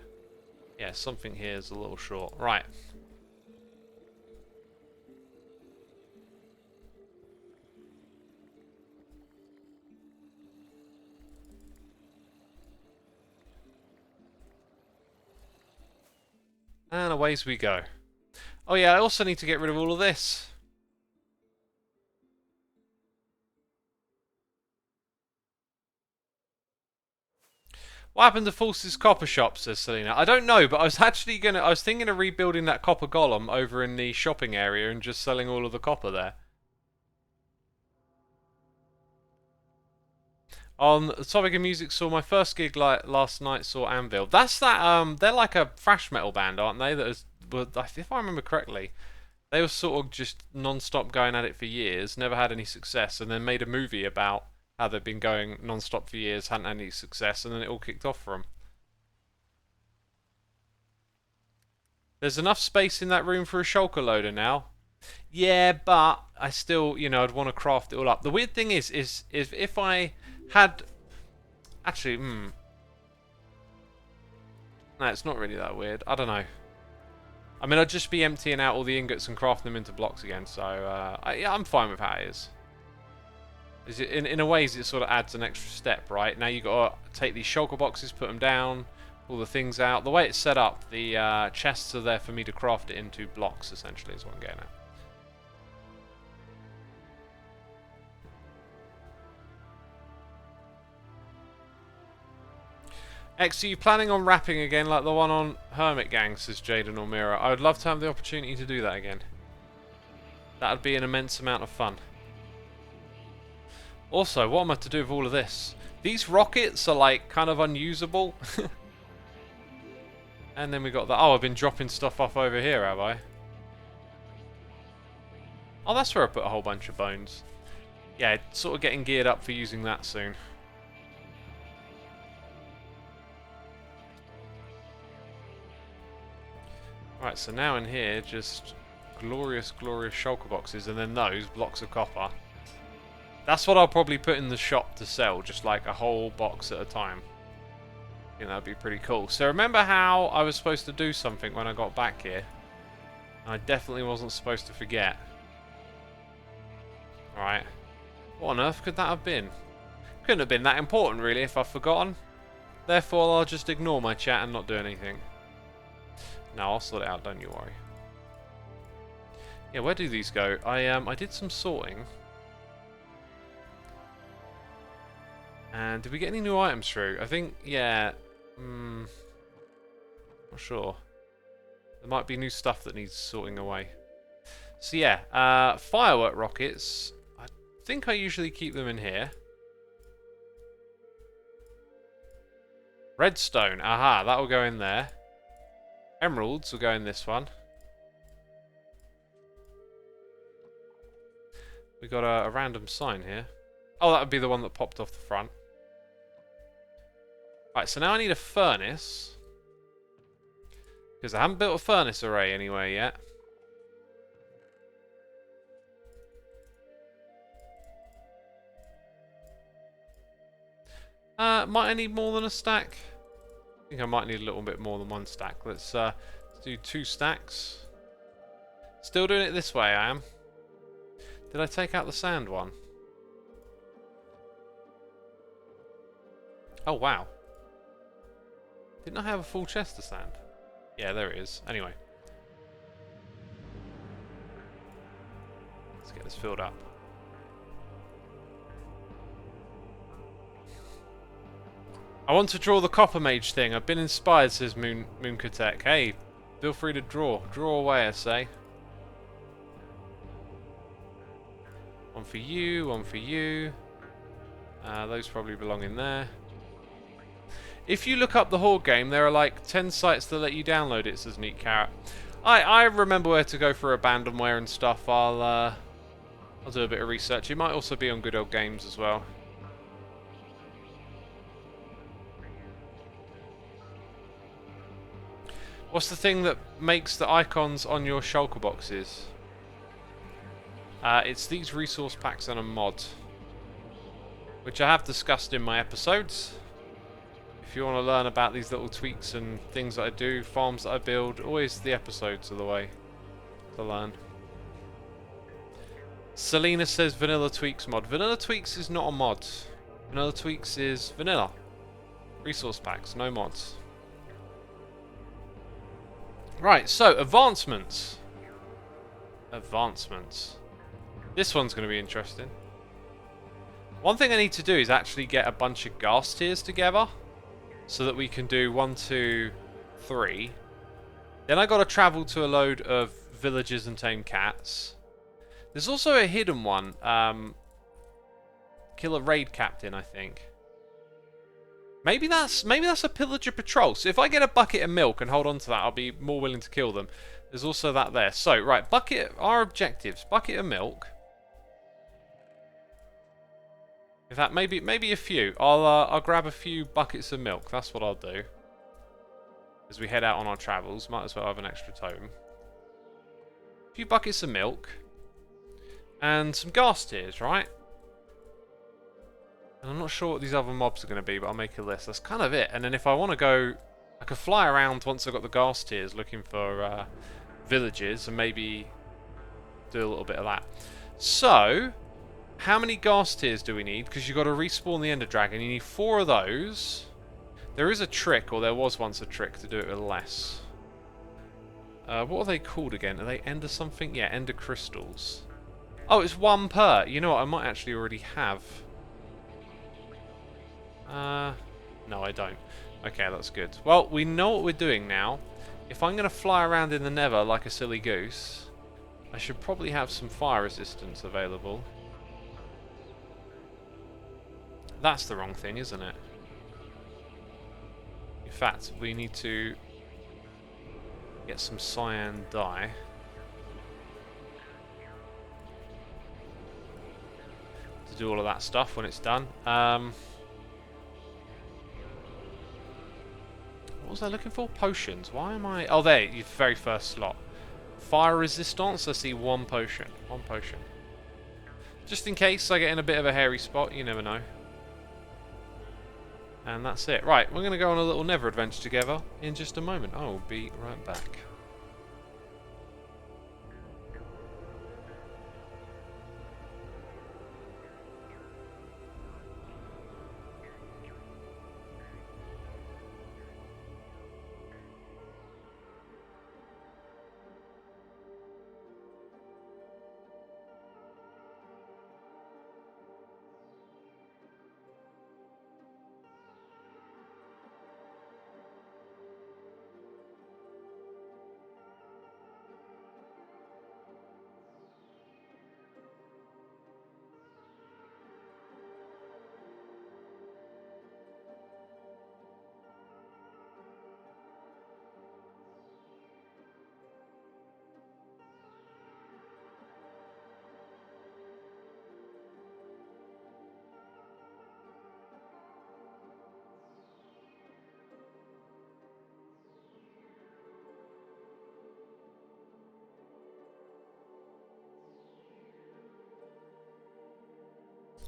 Yeah, something here is a little short. Right. And away we go. Oh yeah, I also need to get rid of all of this. What happened to False's copper shop, says Selena. I don't know, but I was actually I was thinking of rebuilding that copper golem over in the shopping area and just selling all of the copper there. On the topic of music, saw my first gig last night, saw Anvil. That's that, they're like a thrash metal band, aren't they? That is, if I remember correctly, they were sort of just non-stop going at it for years, never had any success, and then made a movie about how they've been going non-stop for years, hadn't had any success, and then it all kicked off for them. There's enough space in that room for a shulker loader now. Yeah, but I still, you know, I'd want to craft it all up. The weird thing is if I had... Actually, No, it's not really that weird. I don't know. I mean, I'd just be emptying out all the ingots and crafting them into blocks again, so yeah, I'm fine with how it is. In a ways, it sort of adds an extra step, right? Now you've got to take these shulker boxes, put them down, all the things out. The way it's set up, the chests are there for me to craft it into blocks, essentially, is what I'm getting at. X, are you planning on rapping again like the one on Hermit Gang, says Jaden or Mira? I would love to have the opportunity to do that again. That would be an immense amount of fun. Also, what am I to do with all of this? These rockets are like kind of unusable. And then we got the... Oh, I've been dropping stuff off over here, have I? Oh, that's where I put a whole bunch of bones. Yeah, sort of getting geared up for using that soon. Right, so now in here, just glorious, glorious shulker boxes, and then those blocks of copper. That's what I'll probably put in the shop to sell, just like a whole box at a time. I think that'd be pretty cool. So remember how I was supposed to do something when I got back here? I definitely wasn't supposed to forget. Alright. What on earth could that have been? Couldn't have been that important, really, if I've forgotten. Therefore, I'll just ignore my chat and not do anything. No, I'll sort it out, don't you worry. Yeah, where do these go? I did some sorting. And did we get any new items through? I think, yeah. Not sure. There might be new stuff that needs sorting away. So yeah, firework rockets. I think I usually keep them in here. Redstone, aha, that will go in there. Emeralds will go in this one. We got a random sign here. Oh, that would be the one that popped off the front. Right, so now I need a furnace. Because I haven't built a furnace array anywhere yet. Might I need more than a stack? I think I might need a little bit more than one stack. Let's do 2 stacks. Still doing it this way, I am. Did I take out the sand one? Oh, wow. Didn't I have a full chest of sand? Yeah, there it is. Anyway. Let's get this filled up. I want to draw the Copper Mage thing. I've been inspired, says Moonkatek. Hey, feel free to draw. Draw away, I say. One for you, one for you. Those probably belong in there. If you look up the Horde game, there are like 10 sites that let you download it, says Neat Carrot. I remember where to go for abandonware and stuff. I'll do a bit of research. It might also be on Good Old Games as well. What's the thing that makes the icons on your shulker boxes? It's these resource packs and a mod, which I have discussed in my episodes. If you want to learn about these little tweaks and things that I do, farms that I build, always the episodes are the way to learn. Selena says Vanilla Tweaks mod. Vanilla Tweaks is not a mod. Vanilla Tweaks is vanilla. Resource packs, no mods. Right, so advancements. Advancements. This one's going to be interesting. One thing I need to do is actually get a bunch of gas tiers together so that we can do 1, 2, 3. Then I got to travel to a load of villages and tame cats. There's also a hidden one. Kill a raid captain, I think. Maybe that's a pillager patrol. So if I get a bucket of milk and hold on to that, I'll be more willing to kill them. There's also that there. So right, our objectives: bucket of milk. In fact, maybe a few. I'll grab a few buckets of milk. That's what I'll do. As we head out on our travels, might as well have an extra totem. A few buckets of milk and some gas tiers, right? And I'm not sure what these other mobs are going to be, but I'll make a list. That's kind of it. And then if I want to go, I could fly around once I've got the gas tiers looking for villages and maybe do a little bit of that. So, how many gas tiers do we need? Because you've got to respawn the Ender Dragon. You need 4 of those. There is a trick, or there was once a trick, to do it with less. What are they called again? Are they Ender something? Yeah, Ender Crystals. Oh, it's 1 per. You know what? I might actually already have... No, I don't. Okay, that's good. Well, we know what we're doing now. If I'm going to fly around in the Nether like a silly goose, I should probably have some fire resistance available. That's the wrong thing, isn't it? In fact, we need to get some cyan dye. To do all of that stuff when it's done. What was I looking for? Potions. Why am I... Oh, there, your very first slot. Fire resistance, I see one potion. One potion. Just in case I get in a bit of a hairy spot, you never know. And that's it. Right, we're going to go on a little Nether adventure together in just a moment. I'll be right back.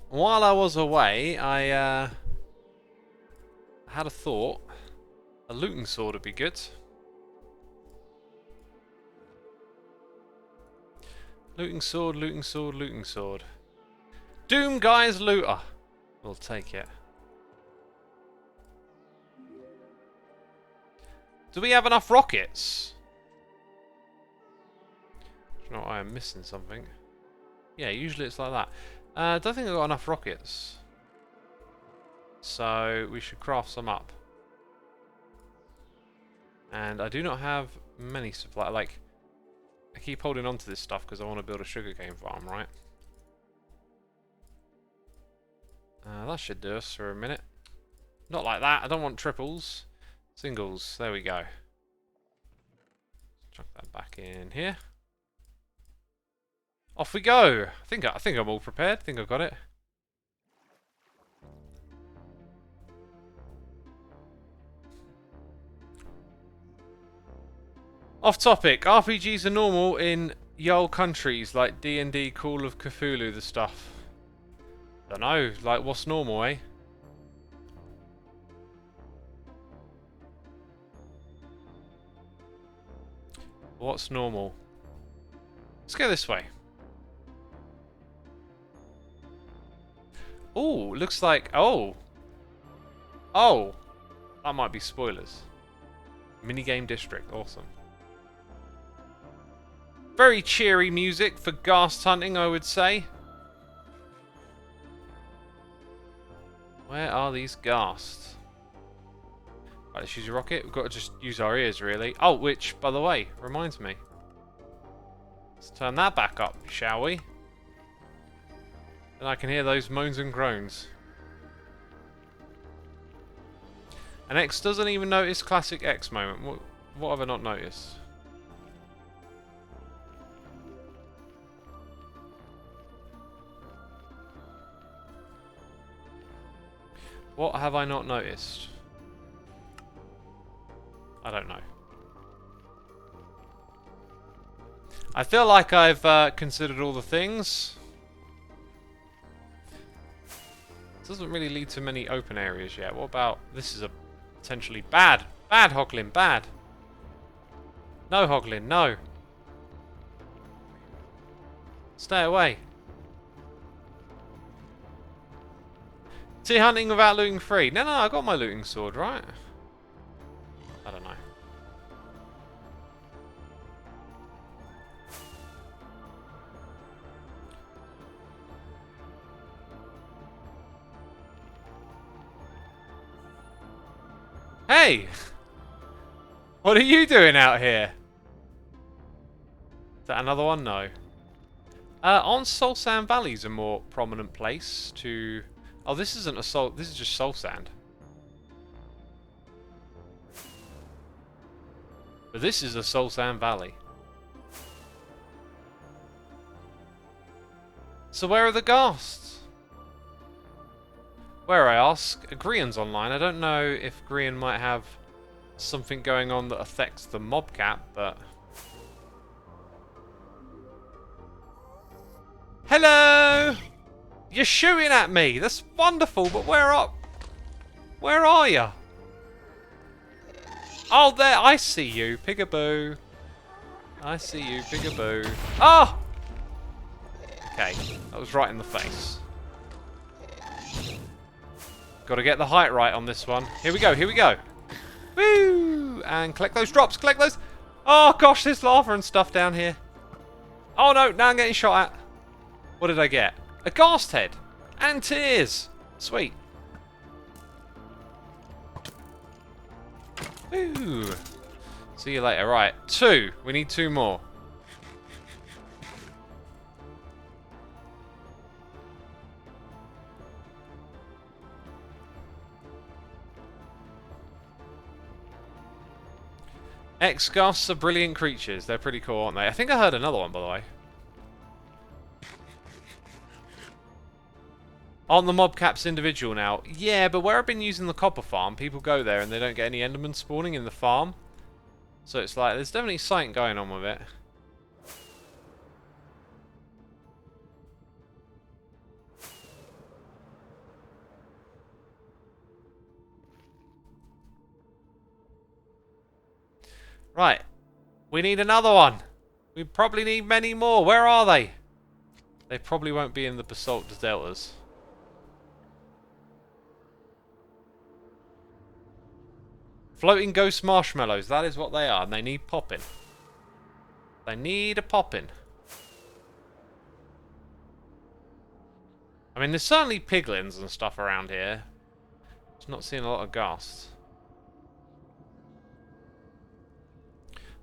While I was away, I had a thought. A looting sword would be good. Looting sword, looting sword, looting sword. Doom Guy's looter. We'll take it. Do we have enough rockets? Do you know what, I am missing something. Yeah, usually it's like that. I don't think I've got enough rockets. So we should craft some up. And I do not have many supply. Like, I keep holding on to this stuff because I want to build a sugarcane farm, right? That should do us for a minute. Not like that. I don't want triples. Singles. There we go. Chuck that back in here. Off we go. I think I'm all prepared. I think I've got it. Off topic. RPGs are normal in YOL countries like D&D, Call of Cthulhu, the stuff. Don't know. Like, what's normal, eh? What's normal? Let's go this way. Oh, looks like... Oh! Oh! That might be spoilers. Minigame district. Awesome. Very cheery music for ghast hunting, I would say. Where are these ghasts? Right, let's use a rocket. We've got to just use our ears, really. Oh, which, by the way, reminds me. Let's turn that back up, shall we? And I can hear those moans and groans. And X doesn't even notice classic X moment. What have I not noticed? What have I not noticed? I don't know. I feel like I've considered all the things. It doesn't really lead to many open areas yet. What about... This is a potentially bad. Bad, Hoglin, bad. No, Hoglin, no. Stay away. Tea hunting without looting free. No, I got my looting sword, right? I don't know. Hey! What are you doing out here? Is that another one? No. On Soul Sand Valley is a more prominent place to... Oh, this isn't a soul... This is just Soul Sand. But this is a Soul Sand Valley. So where are the ghasts? Where, I ask? Grian's online. I don't know if Grian might have something going on that affects the mob cap, but... Hello! You're shooting at me! That's wonderful, but where are you? Oh, there! I see you, Pigaboo. I see you, Pigaboo. Oh! Okay, that was right in the face. Got to get the height right on this one. Here we go, here we go. Woo! And collect those drops, collect those. Oh gosh, there's lava and stuff down here. Oh no, now I'm getting shot at. What did I get? A ghast head and tears. Sweet. Woo! See you later. Right, 2. We need 2 more. X-ghasts are brilliant creatures. They're pretty cool, aren't they? I think I heard another one, by the way. Aren't the mob caps individual now? Yeah, but where I've been using the copper farm, people go there and they don't get any endermen spawning in the farm. So it's like, there's definitely something going on with it. Right. We need another one. We probably need many more. Where are they? They probably won't be in the basalt deltas. Floating ghost marshmallows. That is what they are. And they need popping. They need a popping. I mean, there's certainly piglins and stuff around here. Just not seeing a lot of ghasts.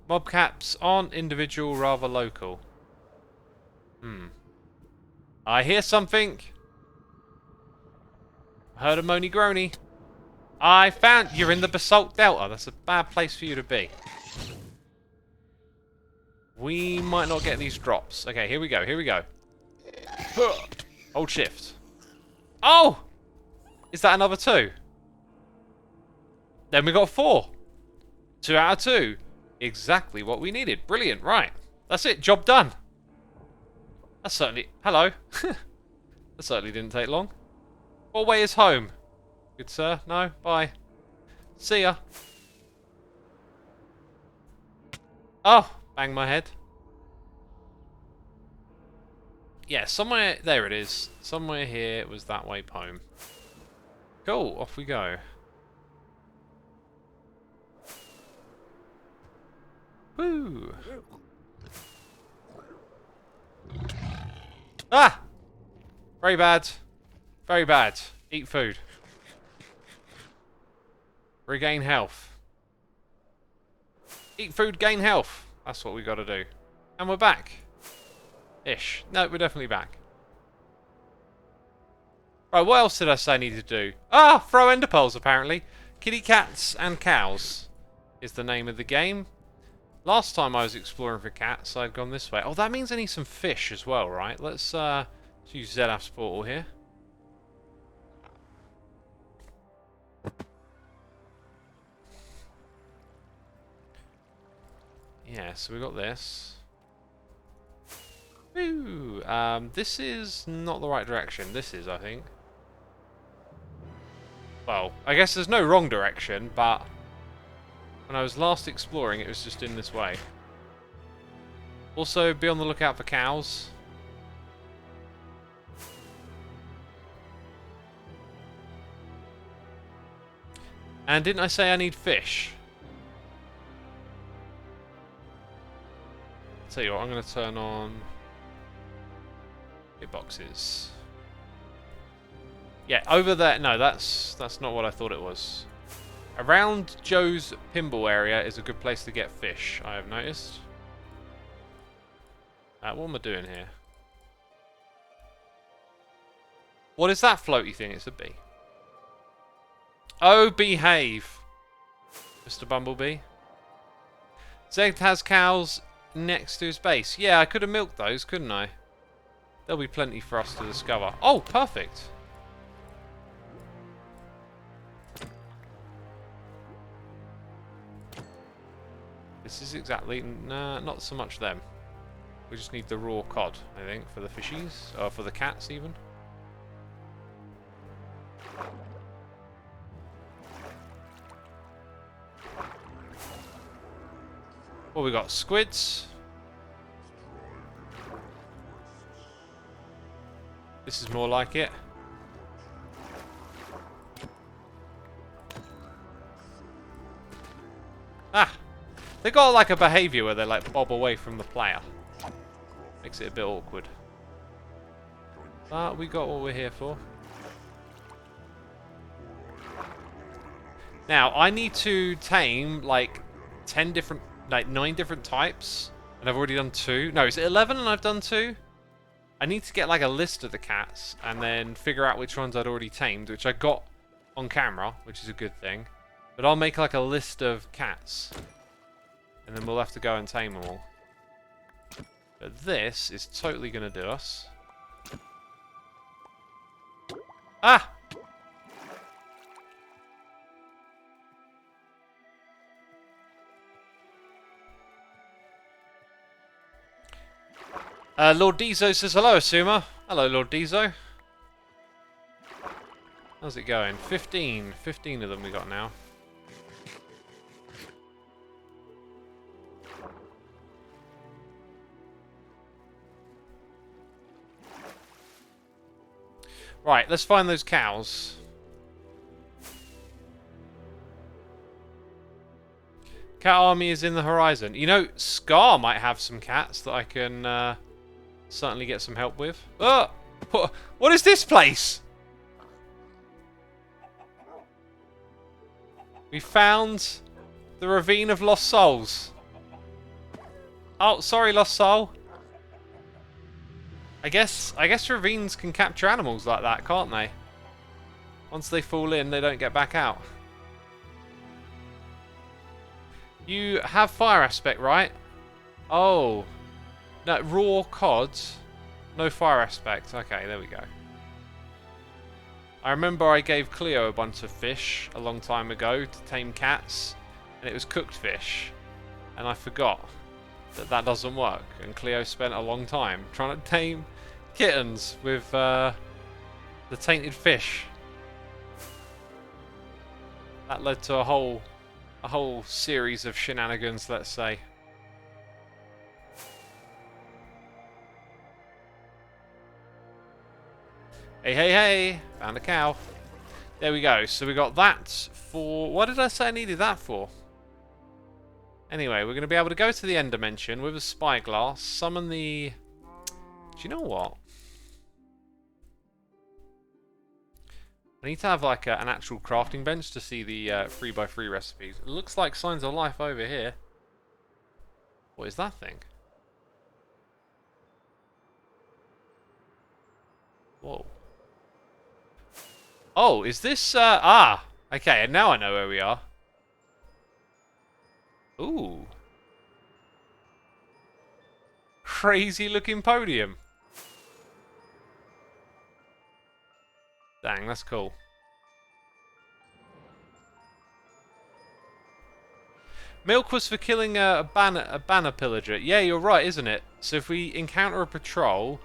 Mob caps aren't individual, rather local. I hear something. I heard a moany groany. I found... You're in the basalt delta. That's a bad place for you to be. We might not get these drops. Okay, here we go. Here we go. Hold shift. Oh! Is that another 2? Then we got 4. 2 out of 2. Exactly what we needed. Brilliant. Right. That's it. Job done. That certainly... Hello. That certainly didn't take long. What way is home? Good sir. No? Bye. See ya. Oh! Bang my head. Yeah, somewhere... There it is. Somewhere here was that way home. Cool. Off we go. Woo! Ah! Very bad. Very bad. Eat food. Regain health. Eat food, gain health. That's what we got to do. And we're back. Ish. No, we're definitely back. Right, what else did I say I needed to do? Ah! Throw ender pearls, apparently. Kitty cats and cows is the name of the game. Last time I was exploring for cats, I'd gone this way. Oh, that means I need some fish as well, right? Let's use Zelaf's portal here. Yeah, so we got this. Woo! This is not the right direction. This is, I think. Well, I guess there's no wrong direction, but... When I was last exploring, it was just in this way. Also, be on the lookout for cows. And didn't I say I need fish? Tell you what, I'm going to turn on hitboxes. Yeah, over there. No, that's not what I thought it was. Around Joe's pinball area is a good place to get fish, I have noticed. What am I doing here? What is that floaty thing? It's a bee. Oh, behave, Mr. Bumblebee. Zeg has cows next to his base. Yeah, I could have milked those, couldn't I? There'll be plenty for us to discover. Oh, perfect. This is exactly... Nah, not so much them. We just need the raw cod, I think, for the fishies. Or for the cats, even. Well, we got squids. This is more like it. Ah! They got like a behaviour where they like bob away from the player. Makes it a bit awkward. But we got what we're here for. Now, I need to tame like 10 different, like 9 different types. And I've already done 2. No, is it 11 and I've done 2? I need to get like a list of the cats and then figure out which ones I'd already tamed, which I got on camera, which is a good thing. But I'll make like a list of cats. And then we'll have to go and tame them all. But this is totally going to do us. Ah! Lord Dizo says hello, Xisuma. Hello, Lord Dizo. How's it going? 15 of them we got now. Right, let's find those cows. Cat army is in the horizon. You know, Scar might have some cats that I can certainly get some help with. Oh! What is this place? We found the Ravine of Lost Souls. Oh, sorry, Lost Soul. I guess ravines can capture animals like that, can't they? Once they fall in, they don't get back out. You have fire aspect, right? Oh. No, raw cods. No fire aspect. Okay, there we go. I remember I gave Cleo a bunch of fish a long time ago to tame cats. And it was cooked fish. And I forgot that that doesn't work. And Cleo spent a long time trying to tame kittens with the tainted fish. That led to a whole series of shenanigans, let's say. Hey, hey, hey! Found a cow. There we go. So we got that for... What did I say I needed that for? Anyway, we're going to be able to go to the end dimension with a spyglass, summon the... Do you know what? I need to have like an actual crafting bench to see the 3x3 recipes. It looks like signs of life over here. What is that thing? Whoa. Oh, is this... okay, and now I know where we are. Ooh. Crazy looking podium. Dang, that's cool. Milk was for killing a banner pillager. Yeah, you're right, isn't it? So if we encounter a patrol,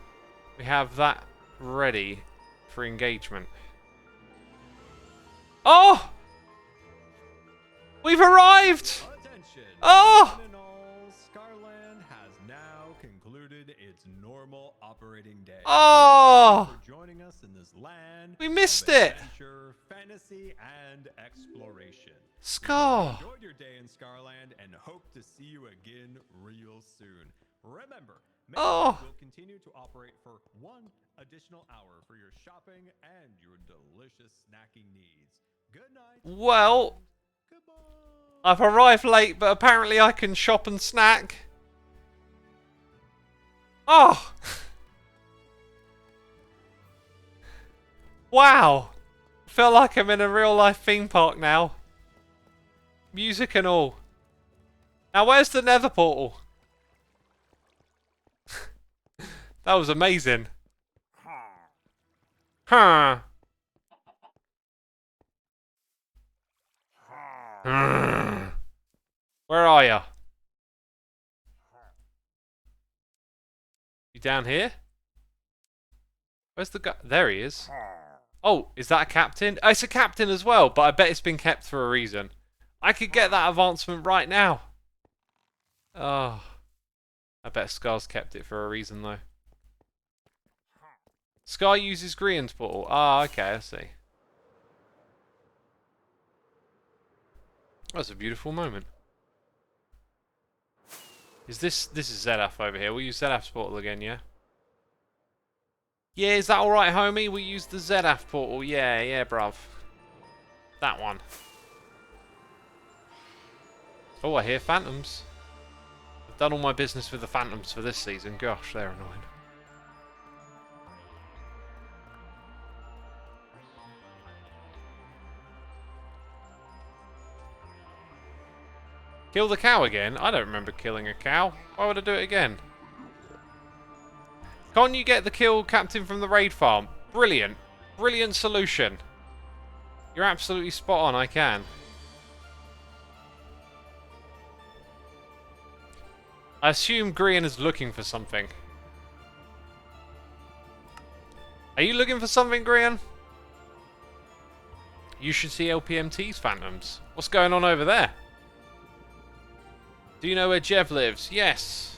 we have that ready for engagement. Oh! We've arrived! Oh! Scarland has now concluded its normal operating day. Oh! For joining us in this land. We missed of it. adventure, fantasy, and exploration. Scar. Enjoyed your day in Scarland and hope to see you again real soon. Remember, Oh. will continue to operate for 1 additional hour for your shopping and your delicious snacking needs. Good night. Well, I've arrived late, but apparently I can shop and snack. Oh! Wow! I feel like I'm in a real life theme park now. Music and all. Now where's the Nether portal? That was amazing. Huh. Where are ya? You down here? Where's the guy? There he is. Oh, is that a captain? Oh, it's a captain as well, but I bet it's been kept for a reason. I could get that advancement right now. Oh. I bet Scar's kept it for a reason, though. Scar uses Grian's portal. Ah, okay, I see. That's a beautiful moment. This is Zedaf over here. We'll use Zedaf's portal again, yeah? Yeah, is that alright, homie? We use the Zedaf portal. Yeah, bruv. That one. Oh, I hear phantoms. I've done all my business with the phantoms for this season. Gosh, they're annoying. Kill the cow again? I don't remember killing a cow. Why would I do it again? Can't you get the kill captain from the raid farm? Brilliant. Brilliant solution. You're absolutely spot on, I can. I assume Grian is looking for something. Are you looking for something, Grian? You should see LPMT's phantoms. What's going on over there? Do you know where Jev lives? Yes.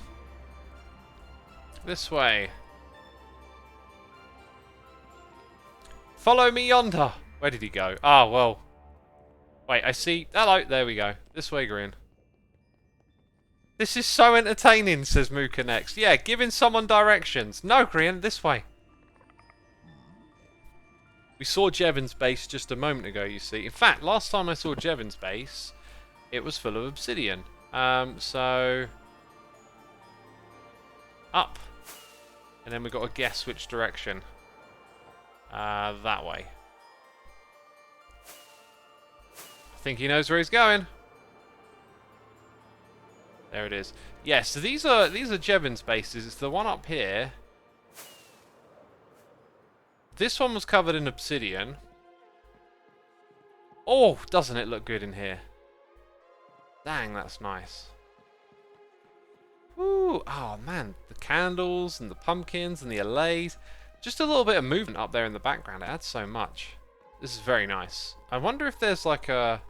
This way. Follow me yonder. Where did he go? Ah, well. Wait, I see. Hello. There we go. This way, Grian. This is so entertaining, says Mooka next. Yeah, giving someone directions. No, Grian, this way. We saw Jevon's base just a moment ago, you see. In fact, last time I saw Jevon's base, it was full of obsidian. So... up. And then we've got to guess which direction. That way. I think he knows where he's going. There it is. Yeah, so these are Jevon's bases. It's the one up here. This one was covered in obsidian. Oh, doesn't it look good in here? Dang, that's nice. Ooh, oh man, the candles and the pumpkins and the allays. Just a little bit of movement up there in the background. It adds so much. This is very nice. I wonder if there's like a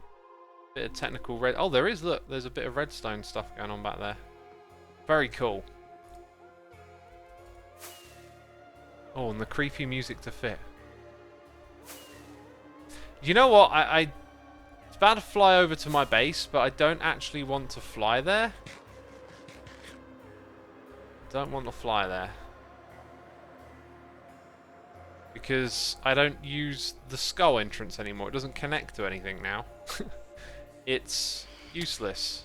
bit of technical red... Oh, there is, look. There's a bit of redstone stuff going on back there. Very cool. Oh, and the creepy music to fit. You know what? I it's about to fly over to my base, but I don't actually want to fly there. Don't want to fly there. Because I don't use the skull entrance anymore. It doesn't connect to anything now. It's useless.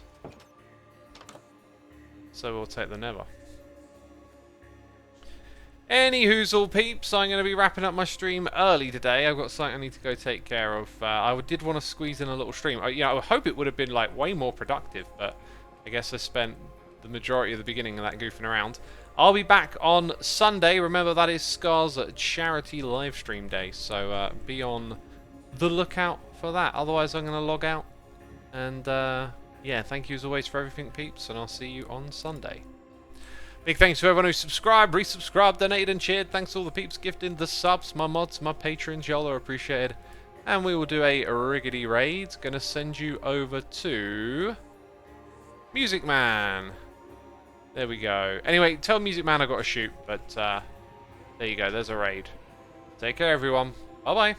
So we'll take the Nether. Anyhoozle peeps, I'm going to be wrapping up my stream early today. I've got something I need to go take care of. I did want to squeeze in a little stream. I hope it would have been like way more productive, but I guess I spent the majority of the beginning of that goofing around. I'll be back on Sunday. Remember, that is Scar's charity live stream day, so be on the lookout for that. Otherwise, I'm going to log out. And yeah, thank you as always for everything, peeps, and I'll see you on Sunday. Big thanks to everyone who subscribed, resubscribed, donated, and cheered. Thanks to all the peeps gifting the subs, my mods, my patrons. Y'all are appreciated. And we will do a riggedy raid. Gonna send you over to Music Man. There we go. Anyway, tell Music Man I got to shoot, but there you go. There's a raid. Take care, everyone. Bye-bye.